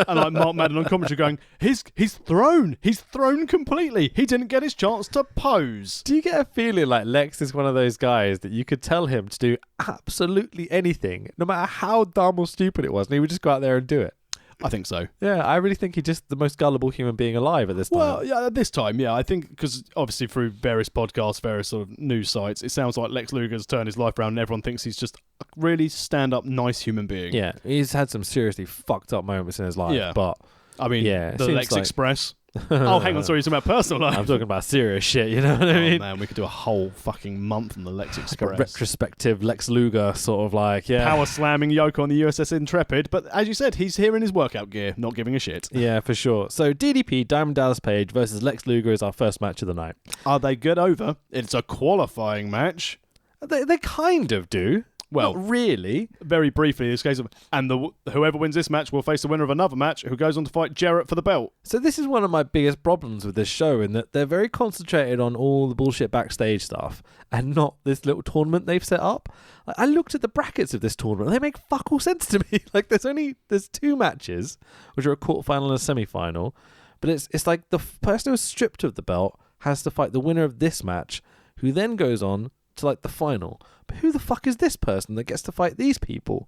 And like Mark Madden on commentary going, he's thrown. He's thrown completely. He didn't get his chance to pose. Do you get a feeling like Lex is one of those guys that you could tell him to do absolutely anything, no matter how dumb or stupid it was, and he would just go out there and do it? I think so. Yeah, I really think he's just the most gullible human being alive at this time. Well, yeah, at this time, yeah. I think because obviously through various podcasts, various sort of news sites, it sounds like Lex Luger's turned his life around and everyone thinks he's just a really stand-up, nice human being. Yeah, he's had some seriously fucked up moments in his life, but... I mean, yeah, the Lex Express... Oh, hang on, sorry, you're talking about personal life. I'm talking about serious shit, you know what I mean? Oh, man, we could do a whole fucking month on the Lex Express. Like a retrospective Lex Luger sort of like, power slamming Yoko on the USS Intrepid, but as you said, he's here in his workout gear, not giving a shit. Yeah, for sure. So DDP, Diamond Dallas Page versus Lex Luger is our first match of the night. Are they good over? It's a qualifying match. They kind of do. Well, not really. Very briefly, this case of, and whoever wins this match will face the winner of another match who goes on to fight Jarrett for the belt. So this is one of my biggest problems with this show, in that they're very concentrated on all the bullshit backstage stuff and not this little tournament they've set up. I looked at the brackets of this tournament. They make fuck all sense to me. Like there's 2 matches, which are a quarterfinal and a semi-final, but it's like the person who's stripped of the belt has to fight the winner of this match, who then goes on to like the final. But who the fuck is this person that gets to fight these people?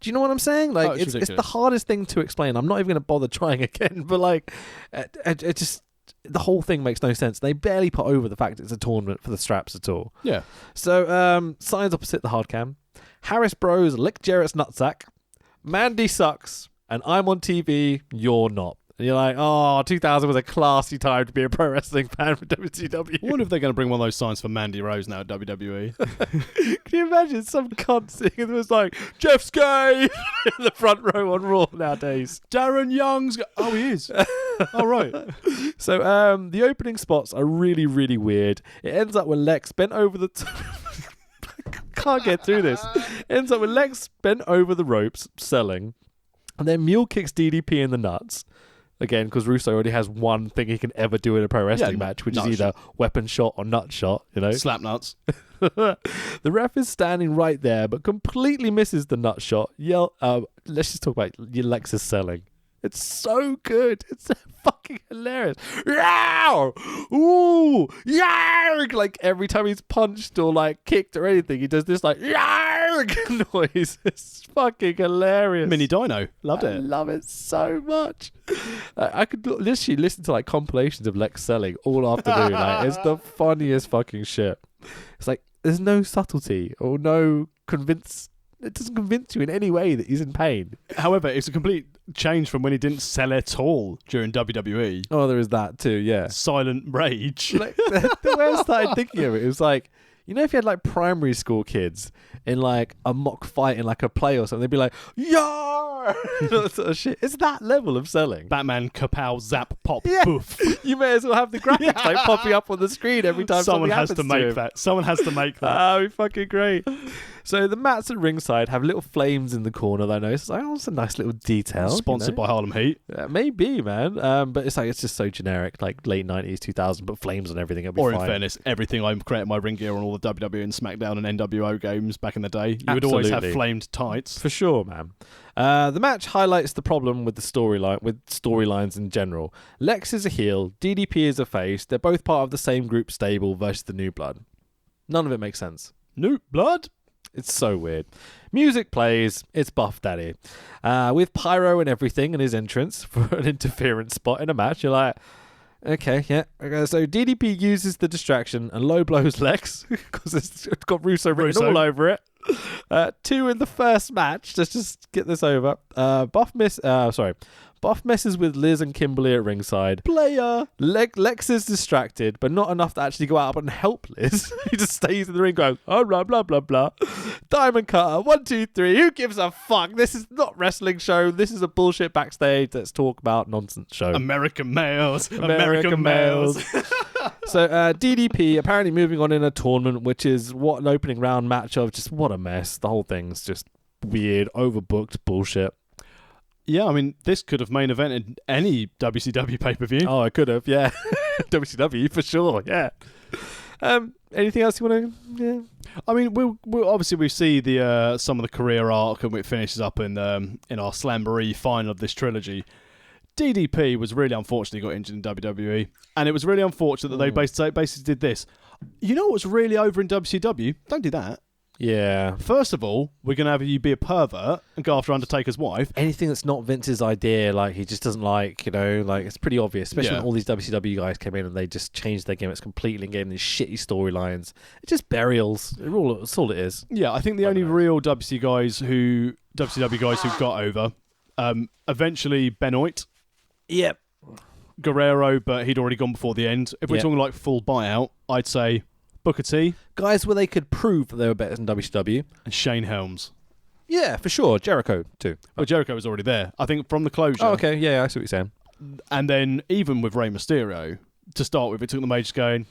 Do you know what I'm saying? Like, it's the hardest thing to explain. I'm not even going to bother trying again, but like, it just, the whole thing makes no sense. They barely put over the fact it's a tournament for the straps at all. Yeah. So, signs opposite the hard cam. Harris Bros lick Jarrett's nutsack. Mandy sucks, and I'm on TV, you're not. And you're like, oh, 2000 was a classy time to be a pro wrestling fan for WCW. I wonder if they're going to bring one of those signs for Mandy Rose now at WWE. Can you imagine some cunt sitting and it was like, Jeff's gay in the front row on Raw nowadays? Darren Young's... Oh, he is. Oh, right. So the opening spots are really, really weird. It ends up with Lex bent over the... Can't get through this. Ends up with Lex bent over the ropes, selling, and then Mule kicks DDP in the nuts. Again, because Russo already has one thing he can ever do in a pro wrestling match, which is either weapon shot or nut shot, you know? Slap nuts. The ref is standing right there, but completely misses the nut shot. Let's just talk about Lex's selling. It's so good. It's so fucking hilarious. Yow! Ooh! Yarg! Like every time he's punched or like kicked or anything, he does this like yarg noise. It's fucking hilarious. Mini Dino. Loved it. I love it so much. I could literally listen to like compilations of Lex selling all afternoon. Like, it's the funniest fucking shit. It's like there's no subtlety or no convince. It doesn't convince you in any way that he's in pain. However, it's a complete change from when he didn't sell at all during WWE. Oh, there is that too, yeah. Silent rage. Like, the way I started thinking of it was like, you know, if you had like primary school kids in like a mock fight in like a play or something, they'd be like, "Yar!" that sort of shit. It's that level of selling. Batman, kapow, zap, pop, Yeah. boof. You may as well have the graphics like popping up on the screen every time Someone has to him. make that. Someone has to make that. Oh, it'd be fucking great. So the mats at ringside have little flames in the corner that I noticed. Like, oh, it's a nice little detail. Sponsored by Harlem Heat. Maybe, man. But it's like it's just so generic, like late 90s, 2000, but flames on everything. It'll be fine. In fairness, everything I created my ring gear on all the WWE and SmackDown and NWO games back in the day. You would always have flamed tights. For sure, man. The match highlights the problem with the storyline, with storylines in general. Lex is a heel, DDP is a face. They're both part of the same group stable versus the New Blood. None of it makes sense. New Blood? It's so weird. Music plays. It's Buff Daddy. With pyro and everything in his entrance for an interference spot in a match. You're like, okay, yeah. Okay, so DDP uses the distraction and low blows Lex because it's got Russo written all over it. 2 in the first match. Let's just get this over. Buff messes with Liz and Kimberly at ringside. Player. Lex is distracted, but not enough to actually go out and help Liz. He just stays in the ring going, oh, blah, blah, blah, blah. Diamond Cutter, 1, 2, 3. Who gives a fuck? This is not wrestling show. This is a bullshit backstage. Let's talk about nonsense show. American males. American males. So DDP apparently moving on in a tournament, which is what an opening round match of. Just what a mess. The whole thing's just weird, overbooked bullshit. Yeah, I mean, this could have main evented any WCW pay-per-view. Oh, it could have, yeah. WCW, for sure, yeah. Anything else you want to... Yeah. I mean, we'll obviously we see the some of the career arc and it finishes up in our Slamboree final of this trilogy. DDP was really unfortunate he got injured in WWE, and it was really unfortunate that they basically did this. You know what's really over in WCW? Don't do that. Yeah. First of all, we're going to have you be a pervert and go after Undertaker's wife. Anything that's not Vince's idea, like he just doesn't like, you know, like it's pretty obvious, especially when all these WCW guys came in and they just changed their gimmicks completely and gave them these shitty storylines. It's just burials. That's all it is. Yeah, I think the only real WCW guys who got over, eventually Benoit. Yep. Guerrero, but he'd already gone before the end. If we're talking like full buyout, I'd say Booker T. Guys where they could prove that they were better than WCW. And Shane Helms. Yeah, for sure. Jericho, too. Well, Jericho was already there. I think from the closure. Oh, okay. Yeah, I see what you're saying. And then even with Rey Mysterio, to start with, it took the majors going,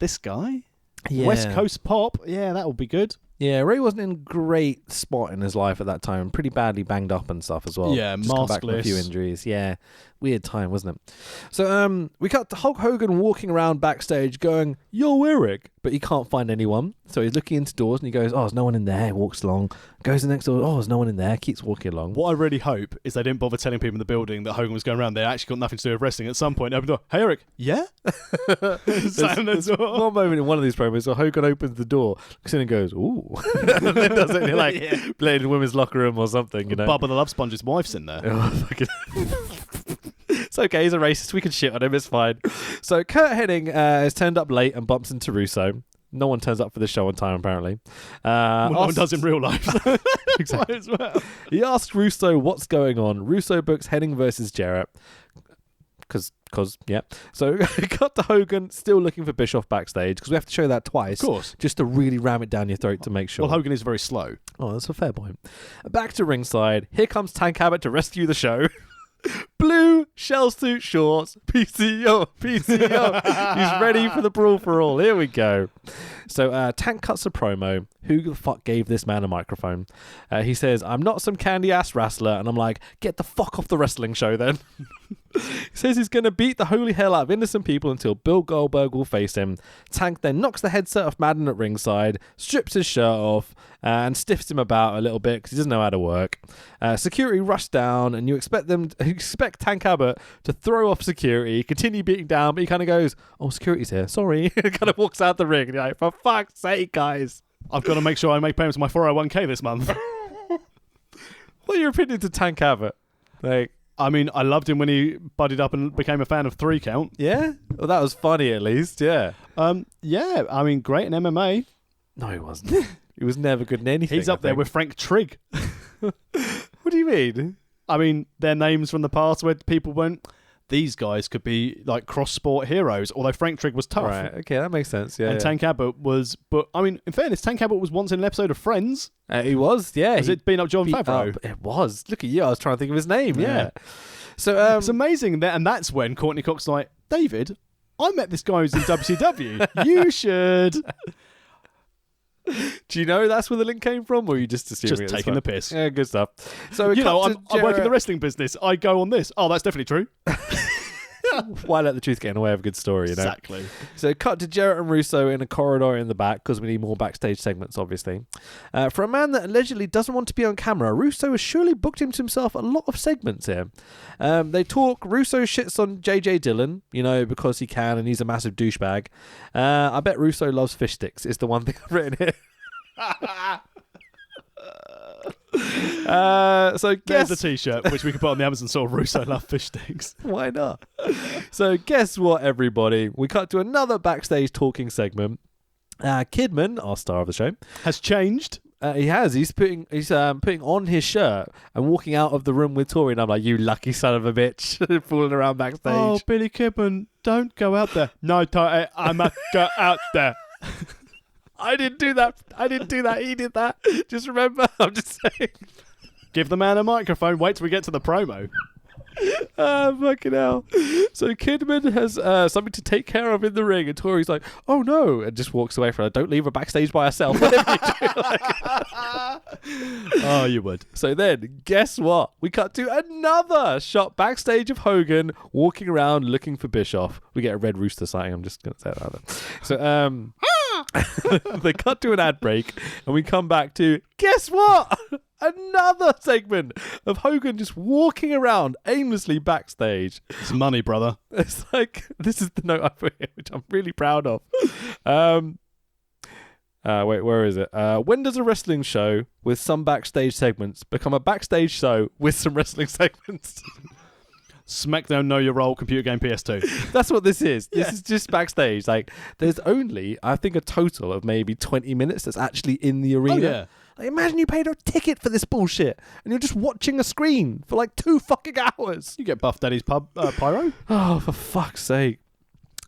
this guy? Yeah. West Coast pop? Yeah, that will be good. Yeah, Ray wasn't in a great spot in his life at that time. Pretty badly banged up and stuff as well. Yeah, just come back from a few maskless. injuries. Yeah, weird time, wasn't it? So we cut to Hulk Hogan walking around backstage going, "Yo, Eric," but he can't find anyone. So he's looking into doors and he goes, "Oh, there's no one in there." He walks along, goes to the next door. "Oh, there's no one in there." Keeps walking along. What I really hope is they didn't bother telling people in the building that Hogan was going around. They actually got nothing to do with wrestling. At some point, they opened the door. "Hey, Eric." "Yeah?" Slam the door. One moment in one of these promos where Hogan opens the door, looks in and goes, "Ooh," and then does it like playing in women's locker room or something, you know. Bubba the Love Sponge's wife's in there. Oh, fucking It's okay, he's a racist. We can shit on him. It's fine. So Kurt Hennig has turned up late and bumps into Russo. No one turns up for the show on time, apparently. Well, no one does in real life. Exactly. Might as well. He asks Russo what's going on. Russo books Hennig versus Jarrett. Because, yeah. So cut to Hogan still looking for Bischoff backstage because we have to show that twice. Of course. Just to really ram it down your throat to make sure. Well, Hogan is very slow. Oh, that's a fair point. Back to ringside. Here comes Tank Abbott to rescue the show. Blue shell suit shorts, PCO. He's ready for the brawl for all. Here we go. So Tank cuts a promo. Who the fuck gave this man a microphone? He says, "I'm not some candy ass wrestler," and I'm like, "Get the fuck off the wrestling show then." He says he's going to beat the holy hell out of innocent people until Bill Goldberg will face him. Tank then knocks the headset off Madden at ringside, strips his shirt off, and stiffs him about a little bit because he doesn't know how to work. Security rush down, and you expect Tank Abbott to throw off security, continue beating down, but he kind of goes, "Oh, security's here, sorry," and kind of walks out the ring. And you're like, for fuck's sake, guys. I've got to make sure I make payments to my 401k this month. What are your opinions of Tank Abbott? Like, I mean, I loved him when he buddied up and became a fan of 3 Count. yeah? Well, that was funny at least, yeah. Yeah, I mean, great in MMA. No, he wasn't. He was never good in anything. He's up there with Frank Trigg. What do you mean? I mean, they're names from the past where people went, these guys could be like cross-sport heroes, although Frank Trigg was tough. Right, okay, that makes sense, yeah. And Tank Abbott was, but I mean, in fairness, Tank Abbott was once in an episode of Friends. He was, yeah. Was it being up John beat Favreau? up- It was. Look at you, I was trying to think of his name, yeah. So, It's amazing that, and that's when Courtney Cox's like, "David, I met this guy who's in WCW. You should." do you know that's where the link came from, or are you just assuming Just it's taking fine? the piss. Yeah, good stuff. So we You know, cut I to work in the Jarrett- wrestling business. I go on this. Oh, that's definitely true. Why let the truth get in the way of a good story, you know? Exactly. So cut to Jarrett and Russo in a corridor in the back because we need more backstage segments, obviously. For a man that allegedly doesn't want to be on camera, Russo has surely booked himself a lot of segments here. They talk. Russo shits on JJ Dillon, you know, because he can and he's a massive douchebag. I bet Russo loves fish sticks is the one thing I've written here. So There's guess a t-shirt which we could put on the Amazon store. Russo love fish sticks. why not? So guess what, everybody? We cut to another backstage talking segment. Kidman, our star of the show, Has changed. he has. He's putting on his shirt and walking out of the room with Tori, and I'm like, you lucky son of a bitch, fooling around backstage. Oh, Billy Kidman, don't go out there. No, Tori, I'm not go out there. I didn't do that. He did that. Just remember, I'm just saying. Give the man a microphone. Wait till we get to the promo. Fucking hell. So Kidman has something to take care of in the ring, and Tori's like, "Oh no," and just walks away from her. Don't leave her backstage by herself. Whatever you do. Oh, you would. So then, guess what? We cut to another shot backstage of Hogan walking around looking for Bischoff. We get a red rooster sighting. I'm just going to say that. So, they cut to an ad break, and we come back to, guess what? Another segment of Hogan just walking around aimlessly backstage. It's money, brother. It's like, this is the note I put here, which I'm really proud of. Wait, where is it? When does a wrestling show with some backstage segments become a backstage show with some wrestling segments? SmackDown Know Your Role computer game PS2. That's what this is. This is just backstage. Like, there's only, I think, a total of maybe 20 minutes that's actually in the arena. Oh, yeah. Like, imagine you paid a ticket for this bullshit and you're just watching a screen for like 2 fucking hours. You get Buff Daddy's Pyro. Oh, for fuck's sake.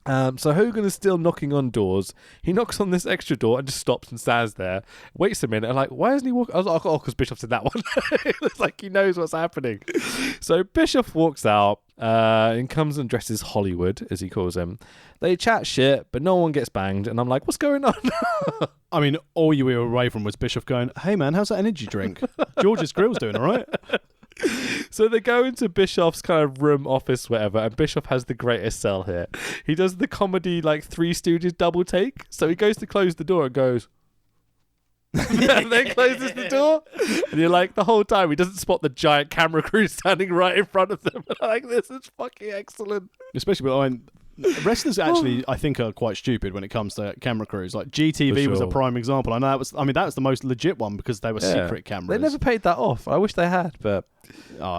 So Hogan is still knocking on doors. He knocks on this extra door and just stops and stands there. Waits a minute. I'm like, why isn't he walking? I was like, oh, because Bischoff's in that one. It's like he knows what's happening. So Bischoff walks out and comes and dresses Hollywood, as he calls him. They chat shit, but no one gets banged. And I'm like, what's going on? I mean, all you were away from was Bischoff going, hey man, how's that energy drink? George's Grill's doing all right. So they go into Bischoff's kind of room, office, whatever, and Bischoff has the greatest sell here. He does the comedy, like, Three Stooges double take. So he goes to close the door and goes... and then closes the door. And you're like, the whole time, he doesn't spot the giant camera crew standing right in front of them. And I'm like, this is fucking excellent. Especially when wrestlers actually, I think, are quite stupid when it comes to camera crews. Like GTV was a prime example. I know that was the most legit one because they were secret cameras. They never paid that off. I wish they had, but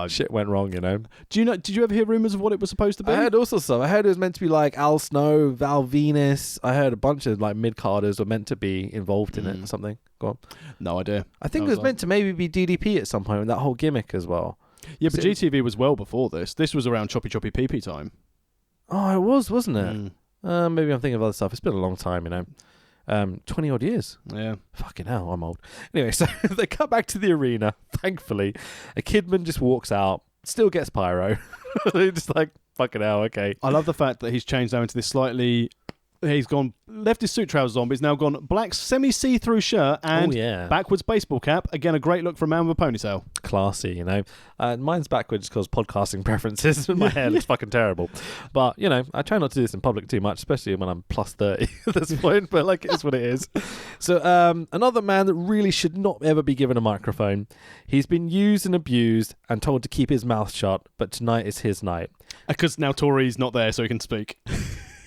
shit went wrong, you know. Did you ever hear rumors of what it was supposed to be? I heard all sorts of stuff. I heard it was meant to be like Al Snow, Val Venus. I heard a bunch of like mid-carders were meant to be involved in it or something. Go on. No idea. I think it was meant to maybe be DDP at some point with that whole gimmick as well. Yeah, but GTV was well before this. This was around Choppy Choppy Pee Pee time. Oh, it was, wasn't it? Maybe I'm thinking of other stuff. It's been a long time, you know. 20 odd years. Yeah. Fucking hell, I'm old. Anyway, so they cut back to the arena. Thankfully, a Kidman just walks out, still gets pyro. They're just like, fucking hell, okay. I love the fact that he's changed now into this slightly... He's left his suit trousers on, but he's now gone black semi-see-through shirt and backwards baseball cap. Again, a great look for a man with a ponytail. Classy, you know. Mine's backwards because podcasting preferences and my hair looks fucking terrible. But, you know, I try not to do this in public too much, especially when I'm plus 30 at this point, but like, it's what it is. So, another man that really should not ever be given a microphone. He's been used and abused and told to keep his mouth shut, but tonight is his night. Because now Tori's not there, so he can speak.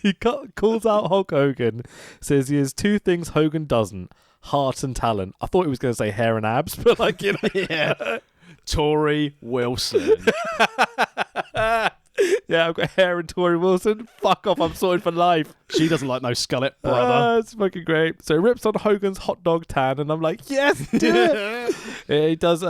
He calls out Hulk Hogan, says he has two things Hogan doesn't, heart and talent. I thought he was going to say hair and abs, but like, you know. Yeah. Tori Wilson. Yeah, I've got hair and Tori Wilson. Fuck off, I'm sorted for life. She doesn't like no skullet, brother. It's fucking great. So he rips on Hogan's hot dog tan, and I'm like, yes, do it. He does.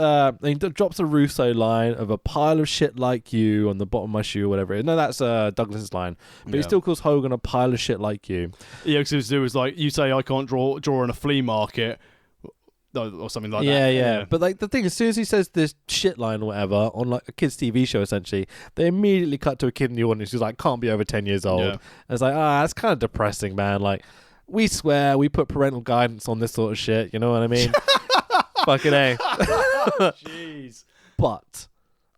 He drops a Russo line of a pile of shit like you on the bottom of my shoe, or whatever. No, that's Douglas's line, but he still calls Hogan a pile of shit like you. Yeah, because it was like, you say I can't draw in a flea market. Or something like that. Yeah. But like the thing, as soon as he says this shit line or whatever on like a kid's TV show, essentially, they immediately cut to a kid in the audience who's like, can't be over 10 years old. Yeah. And it's like, that's kind of depressing, man. Like, we swear we put parental guidance on this sort of shit. You know what I mean? Fucking A. Jeez. But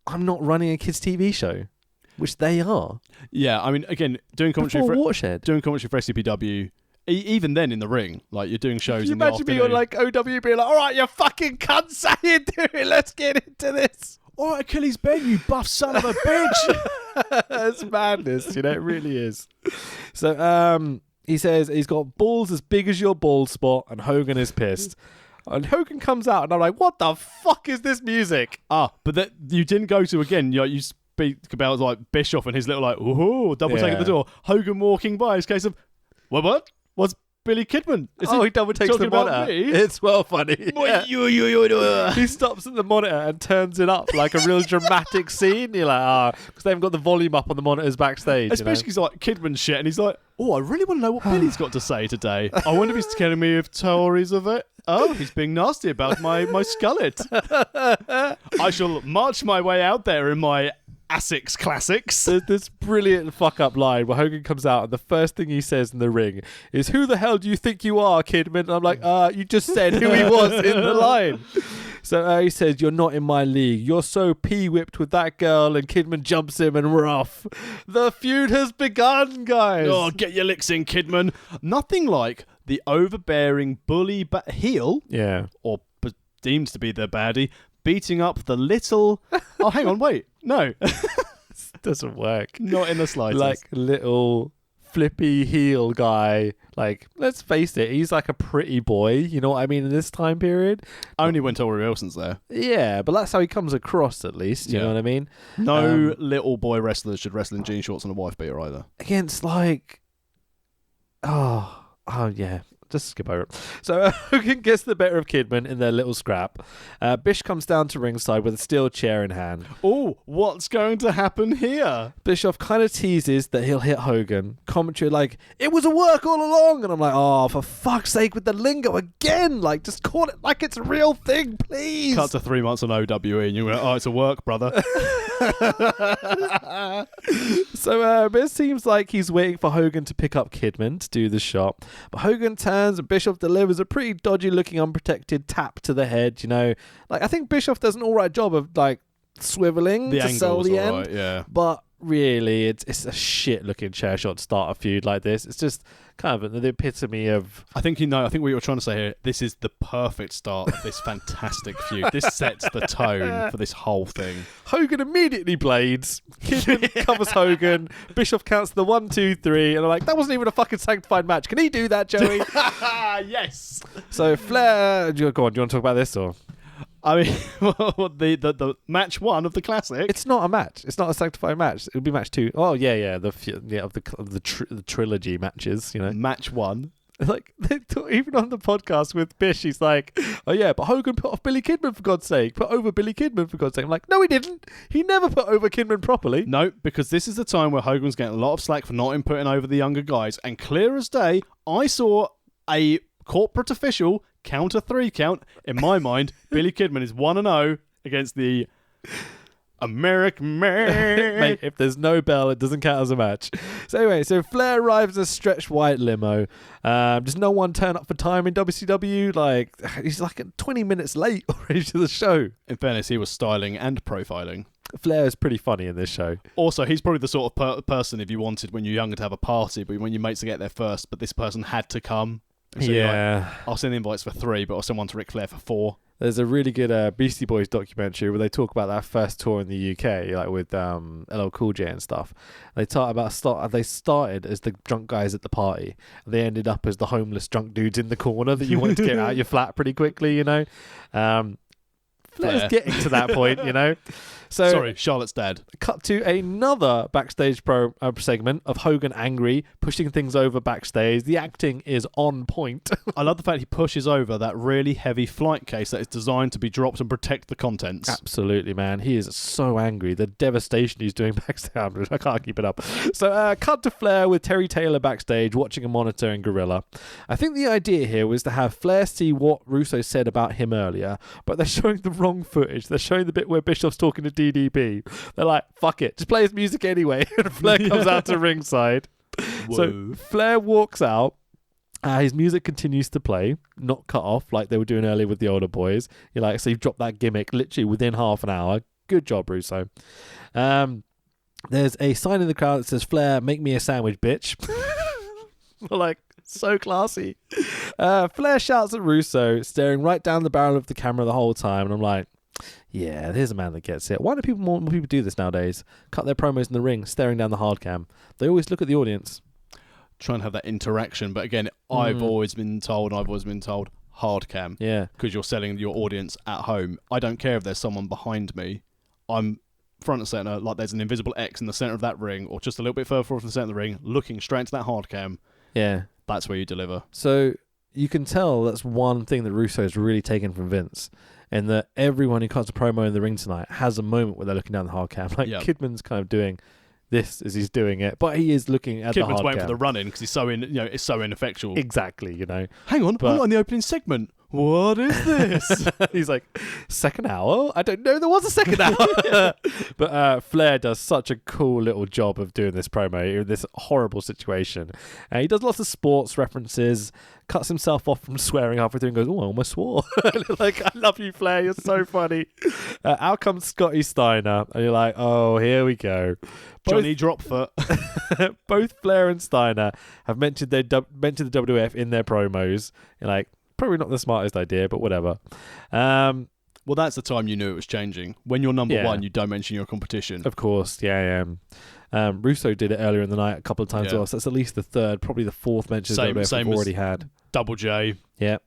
I'm not running a kids TV show, which they are. Yeah, I mean, again, doing commentary for SCPW. Even then in the ring, like you're doing shows in the afternoon. Can you imagine me on like OW being like, all right, you fucking cunts, how you doing? Let's get into this. All right, Achilles Ben, you buff son of a bitch. It's madness, you know, it really is. So he says he's got balls as big as your bald spot, and Hogan is pissed. And Hogan comes out, and I'm like, what the fuck is this music? But that you didn't go to, again, you speak about like Bischoff and his little like, ooh, double take at the door. Hogan walking by, his case of, what? What's Billy Kidman? He double takes the monitor. It's well funny. Yeah. He stops at the monitor and turns it up like a real dramatic scene. You're like, because they haven't got the volume up on the monitors backstage. Especially he's like Kidman shit, and he's like, I really want to know what Billy's got to say today. I wonder if he's telling me of stories of it. Oh, he's being nasty about my skullet. I shall march my way out there in my Asics classics. There's this brilliant fuck up line where Hogan comes out and the first thing he says in the ring is, who the hell do you think you are, Kidman? And I'm like, you just said who he was in the line. So he says, you're not in my league. You're so pee-whipped with that girl, and Kidman jumps him and we're off. The feud has begun, guys. Oh, get your licks in, Kidman. Nothing like the overbearing bully heel, or deemed to be the baddie, beating up the little... Oh, hang on, wait. No. Doesn't work. Not in the slightest. Like little flippy heel guy. Like, let's face it, he's like a pretty boy. You know what I mean? In this time period. Only when Tori Wilson's there. Yeah, but that's how he comes across, at least. You know what I mean? No little boy wrestlers should wrestle in jean shorts and a wife beater either. Against like... Oh, yeah. Just skip over it. So Hogan gets the better of Kidman in their little scrap. Bish comes down to ringside with a steel chair in hand. Oh, what's going to happen here? Bischoff kind of teases that he'll hit Hogan. Commentary like, it was a work all along. And I'm like, oh, for fuck's sake with the lingo again. Like, just call it like it's a real thing, please. Cut to 3 months on OWE and you're like, oh, it's a work, brother. So it seems like he's waiting for Hogan to pick up Kidman to do the shot. But Hogan turns and Bischoff delivers a pretty dodgy looking unprotected tap to the head, you know. Like, I think Bischoff does an alright job of like swiveling to sell the end. Right, yeah. But really, it's a shit looking chair shot to start a feud like this. It's just kind of the epitome of... I think what you're trying to say here, this is the perfect start of this fantastic feud. This sets the tone for this whole thing. Hogan immediately blades. Kidman covers Hogan. Bischoff counts the 1, 2, 3. And I'm like, that wasn't even a fucking sanctified match. Can he do that, Joey? Yes. So Flair... Go on, do you want to talk about this or... I mean, the match 1 of the classic. It's not a match. It's not a sanctified match. It'll be match 2. Oh yeah, the trilogy matches. You know, match 1. Like even on the podcast with Bish, he's like, "Oh yeah, but Hogan put off Billy Kidman for God's sake. Put over Billy Kidman for God's sake." I'm like, "No, he didn't. He never put over Kidman properly." No, because this is the time where Hogan's getting a lot of slack for not putting over the younger guys. And clear as day, I saw a corporate official count a 3 count. In my mind, Billy Kidman is 1-0 against the American man. Mate, if there's no bell, it doesn't count as a match. So anyway, Flair arrives in a stretched white limo. Does no one turn up for time in WCW? Like, he's like 20 minutes late already to the show. In fairness, he was styling and profiling. Flair is pretty funny in this show. Also, he's probably the sort of person, if you wanted when you're younger to have a party, but when your mates to get there first, but this person had to come. So yeah. Like, I'll send invites for 3, but I'll send one to Ric Flair for 4. There's a really good Beastie Boys documentary where they talk about that first tour in the UK, like with LL Cool J and stuff. They talk about they started as the drunk guys at the party. They ended up as the homeless drunk dudes in the corner that you wanted to get out of your flat pretty quickly, you know. Flair's getting to that point, you know. So, sorry, Charlotte's dad. Cut to another backstage segment of Hogan angry, pushing things over backstage. The acting is on point. I love the fact he pushes over that really heavy flight case that is designed to be dropped and protect the contents. Absolutely, man. He is so angry. The devastation he's doing backstage. I can't keep it up. So cut to Flair with Terry Taylor backstage watching a monitor in Gorilla. I think the idea here was to have Flair see what Russo said about him earlier, but they're showing the wrong footage. They're showing the bit where Bischoff's talking to DDP. They're like, fuck it, just play his music anyway. And Flair comes out to ringside. Whoa. So Flair walks out. His music continues to play, not cut off like they were doing earlier with the older boys. You're like, so you've dropped that gimmick literally within half an hour. Good job, Russo. There's a sign in the crowd that says, Flair, make me a sandwich, bitch. Like, so classy. Flair shouts at Russo, staring right down the barrel of the camera the whole time. And I'm like, yeah, there's a man that gets it. Why do more people do this nowadays? Cut their promos in the ring, staring down the hard cam. They always look at the audience. Try and have that interaction. But again, I've always been told hard cam. Yeah. Because you're selling your audience at home. I don't care if there's someone behind me. I'm front and center, like there's an invisible X in the center of that ring, or just a little bit further forward from the center of the ring, looking straight into that hard cam. Yeah. That's where you deliver. So you can tell that's one thing that Russo has really taken from Vince, and that everyone who cuts a promo in the ring tonight has a moment where they're looking down the hard cam. Like, Kidman's kind of doing this as he's doing it, but he is looking at the hard cam. Kidman's waiting for the run in because he's so it's so ineffectual. Exactly, you know. Hang on, I'm not in the opening segment. What is this? He's like, second hour? I don't know there was a second hour. But Flair does such a cool little job of doing this promo in this horrible situation. He does lots of sports references, cuts himself off from swearing halfway through and goes, oh, I almost swore. Like, I love you, Flair. You're so funny. Out comes Scotty Steiner. And you're like, oh, here we go. Johnny Dropfoot. Both Flair and Steiner have mentioned the WWF in their promos. You're like, probably not the smartest idea, but whatever. Well, that's the time you knew it was changing. When you're number one, you don't mention your competition. Of course, yeah. Russo did it earlier in the night a couple of times as well, so that's at least the third, probably the fourth mention that we've already had. Double J. Yeah.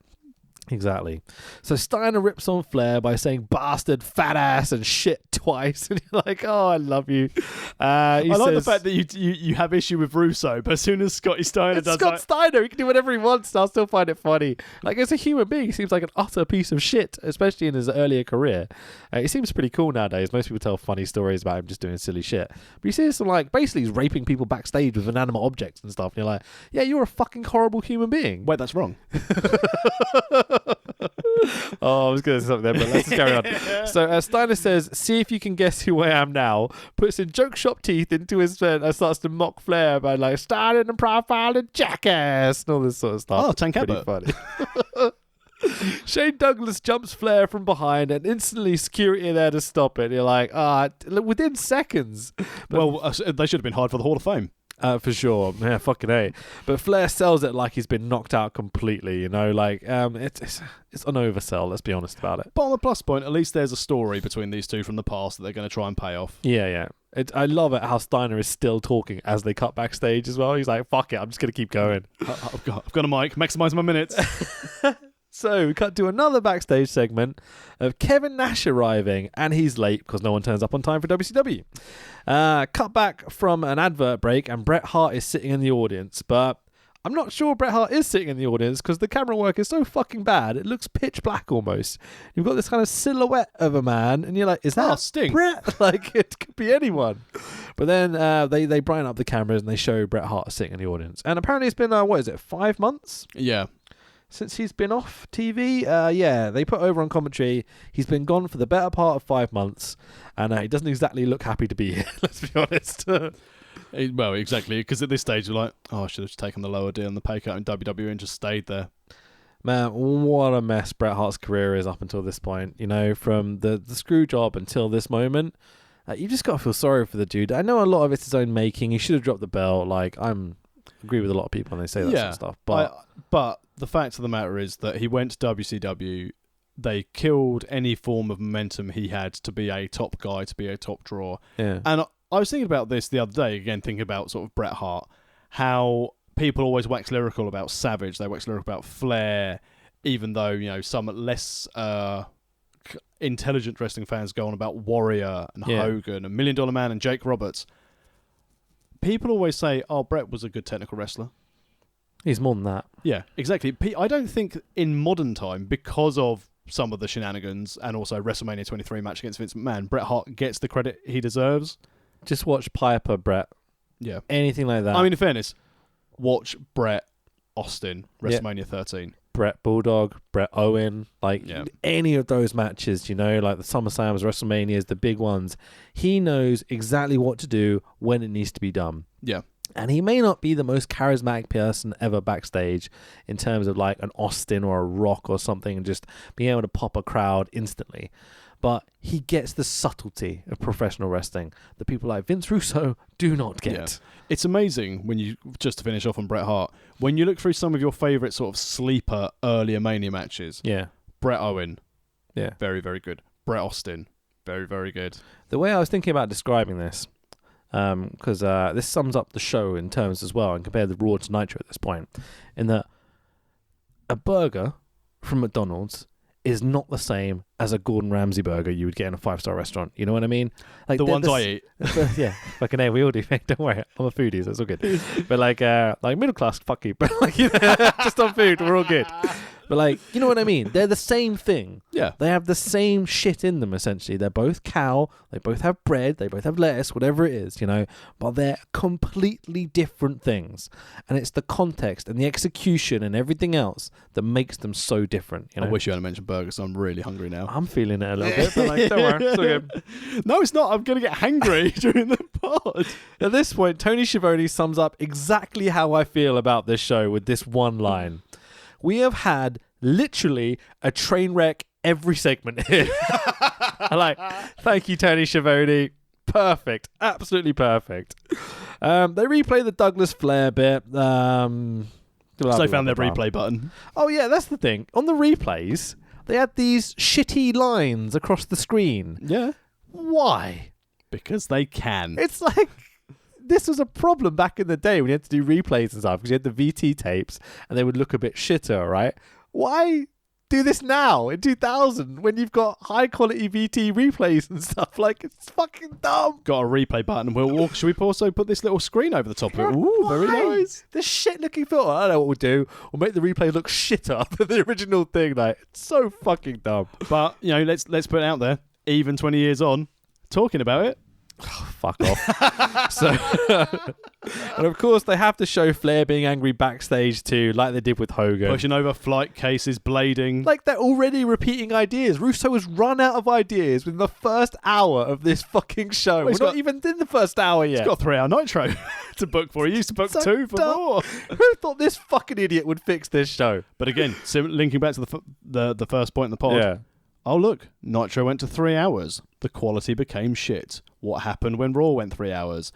Exactly. So Steiner rips on Flair by saying bastard, fat ass, and shit twice. And you're like, oh, I love you. I like the fact that you have issue with Russo, but as soon as Scotty Steiner does Scott Steiner, he can do whatever he wants, and I'll still find it funny. Like, as a human being, he seems like an utter piece of shit, especially in his earlier career. He seems pretty cool nowadays. Most people tell funny stories about him just doing silly shit. But you see some, like, basically he's raping people backstage with inanimate objects and stuff. And you're like, yeah, you're a fucking horrible human being. Wait, that's wrong. Oh, I was going to say something there, but let's just carry on. So Steiner says, see if you can guess who I am now. Puts in joke shop teeth into his vent and starts to mock Flair by like, starting and profiling jackass and all this sort of stuff. Oh, Tank Pretty Abbott. funny. Shane Douglas jumps Flair from behind and instantly security are there to stop it. You're like, within seconds. Well, they should have been hired for the Hall of Fame. For sure. Yeah, fucking A. But Flair sells it like he's been knocked out completely, you know, like it's an oversell, let's be honest about it. But on the plus point, at least there's a story between these two from the past that they're going to try and pay off. Yeah. I love it how Steiner is still talking as they cut backstage as well. He's like, fuck it, I'm just going to keep going. I've got a mic, maximize my minutes. So we cut to another backstage segment of Kevin Nash arriving, and he's late because no one turns up on time for WCW. Cut back from an advert break, and Bret Hart is sitting in the audience, but I'm not sure Bret Hart is sitting in the audience because the camera work is so fucking bad. It looks pitch black almost. You've got this kind of silhouette of a man, and you're like, is that Sting? Bret? Like, it could be anyone. But then they brighten up the cameras and they show Bret Hart sitting in the audience. And apparently it's been, 5 months? Yeah. Since he's been off TV, they put over on commentary. He's been gone for the better part of 5 months, and he doesn't exactly look happy to be here. Let's be honest. Well, exactly, because at this stage you're like, oh, I should have taken the lower deal and the pay cut in WWE and just stayed there. Man, what a mess Bret Hart's career is up until this point. You know, from the screw job until this moment, you just got to feel sorry for the dude. I know a lot of it's his own making. He should have dropped the belt. Like, agree with a lot of people when they say that sort of stuff. But the fact of the matter is that he went to WCW. They killed any form of momentum he had to be a top guy, to be a top draw. Yeah. And I was thinking about this the other day, again, thinking about sort of Bret Hart, how people always wax lyrical about Savage. They wax lyrical about Flair, even though, you know, some less intelligent wrestling fans go on about Warrior and Hogan and $1 Million Man and Jake Roberts. People always say, oh, Bret was a good technical wrestler. He's more than that. Yeah, exactly. I don't think in modern time, because of some of the shenanigans and also WrestleMania 23 match against Vince McMahon, Bret Hart gets the credit he deserves. Just watch Piper, Bret. Yeah. Anything like that. I mean, in fairness, watch Bret Austin, WrestleMania 13. Bret Bulldog, Bret Owen, any of those matches, you know, like the SummerSlams, WrestleManias, the big ones. He knows exactly what to do when it needs to be done. Yeah. And he may not be the most charismatic person ever backstage in terms of like an Austin or a Rock or something and just being able to pop a crowd instantly. But he gets the subtlety of professional wrestling that people like Vince Russo do not get. Yeah. It's amazing when you, just to finish off on Bret Hart, when you look through some of your favourite sort of sleeper earlier Mania matches. Yeah. Bret Owen. Yeah. Very, very good. Bret Austin. Very, very good. The way I was thinking about describing this, because this sums up the show in terms as well and compare the Raw to Nitro at this point, in that a burger from McDonald's is not the same as a Gordon Ramsay burger you would get in a 5-star restaurant. You know what I mean? Like the ones I eat. Yeah, fucking hey, we all do. Don't worry, I'm a foodie, so it's all good. But like middle class, fuck you. But like, you know, just on food, we're all good. But like, you know what I mean? They're the same thing. Yeah. They have the same shit in them, essentially. They're both cow, they both have bread, they both have lettuce, whatever it is, you know, but they're completely different things. And it's the context and the execution and everything else that makes them so different. You know? I wish you hadn't mentioned burgers, so I'm really hungry now. I'm feeling it a little bit, but like, don't worry, it's all good. No, it's not. I'm going to get hangry during the pod. At this point, Tony Schiavone sums up exactly how I feel about this show with this one line. We have had literally a train wreck every segment here. Thank you, Tony Schiavone. Perfect. Absolutely perfect. They replay the Douglas Flair bit. So they found their replay button. Oh, yeah, that's the thing. On the replays, they had these shitty lines across the screen. Yeah. Why? Because they can. It's like... This was a problem back in the day when you had to do replays and stuff because you had the VT tapes and they would look a bit shitter, right? Why do this now in 2000 when you've got high quality VT replays and stuff. Like, it's fucking dumb. Got a replay button. Should we also put this little screen over the top of it? Ooh, very nice. The shit looking filter. I don't know what we'll do. We'll make the replay look shitter than the original thing. Like, it's so fucking dumb. But, let's put it out there. Even 20 years on, talking about it. Oh, fuck off. So, and of course, they have to show Flair being angry backstage too, like they did with Hogan. Pushing over flight cases, blading. Like, they're already repeating ideas. Russo has run out of ideas within the first hour of this fucking show. We're not even in the first hour yet. He's got a 3-hour Nitro to book for. He used to book So 2 for dumb. Raw. Who thought this fucking idiot would fix this show? But again, linking back to the first point in the pod. Yeah. Oh, look, Nitro went to 3 hours. The quality became shit. What happened when Raw went 3 hours?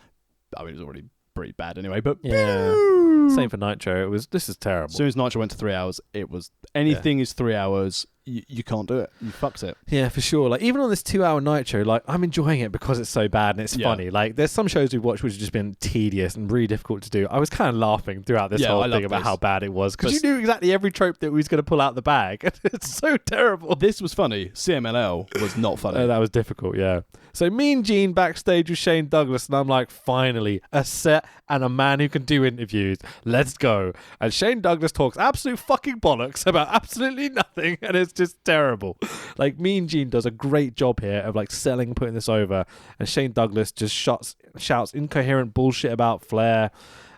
I mean, it was already pretty bad anyway, but Yeah. Same for Nitro. This is terrible. as soon as Nitro went to 3 hours, it was anything is 3 hours. You can't do it. You fucked it. Yeah, for sure. Like, even on this 2-hour Nitro, like, I'm enjoying it because it's so bad and it's funny. Like, there's some shows we've watched which have just been tedious and really difficult to do. I was kind of laughing throughout this whole thing about how bad it was because you knew exactly every trope that we was going to pull out the bag. It's so terrible. This was funny. CMLL was not funny. That was difficult, yeah. So Mean Gene backstage with Shane Douglas, and I'm like, finally, a set and a man who can do interviews. Let's go. And Shane Douglas talks absolute fucking bollocks about absolutely nothing, and it's just terrible. Like, Mean Gene does a great job here of like selling and putting this over, and Shane Douglas just shouts incoherent bullshit about Flair.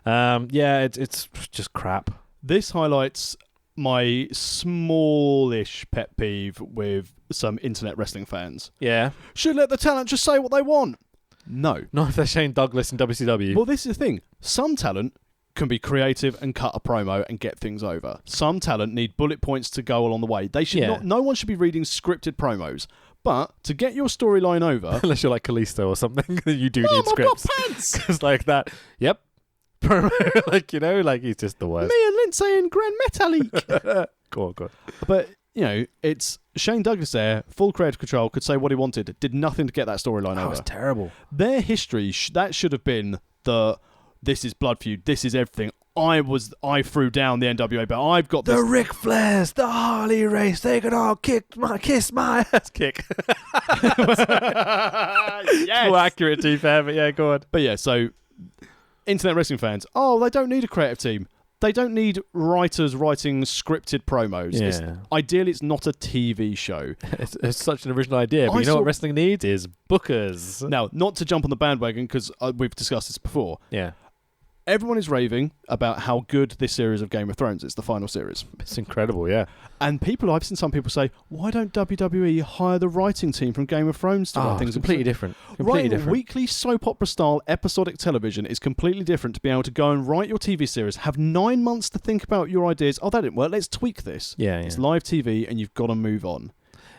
It's just crap. This highlights my smallish pet peeve with some internet wrestling fans. Yeah. Should let the talent just say what they want. No. Not if they're Shane Douglas in WCW. Well, this is the thing. Some talent can be creative and cut a promo and get things over. Some talent need bullet points to go along the way. They should not. No one should be reading scripted promos. But to get your storyline over, unless you're like Kalisto or something, you do need scripts. Got pants. Because like that. Yep. Promo, like he's just the worst. Me and Lindsay in Grand Metalik. Go on. But it's Shane Douglas there, full creative control, could say what he wanted, did nothing to get that storyline over. That was terrible. Their history, that should have been this is Blood Feud, this is everything. I threw down the NWA, but I've got this. The Ric Flairs, the Harley race, they can all kiss my ass kick. Yes. More accurate, to be fair, but yeah, go on. But yeah, so internet wrestling fans, they don't need a creative team. They don't need writers writing scripted promos. Yeah. Ideally, it's not a TV show. It's such an original idea, but what wrestling needs is bookers. Now, not to jump on the bandwagon, because we've discussed this before. Yeah. Everyone is raving about how good this series of Game of Thrones is, the final series. It's incredible, yeah. And I've seen some people say, why don't WWE hire the writing team from Game of Thrones to write things? It's completely different. Weekly soap opera style episodic television is completely different to be able to go and write your TV series, have 9 months to think about your ideas. Oh, that didn't work. Let's tweak this. Yeah. It's live TV and you've got to move on.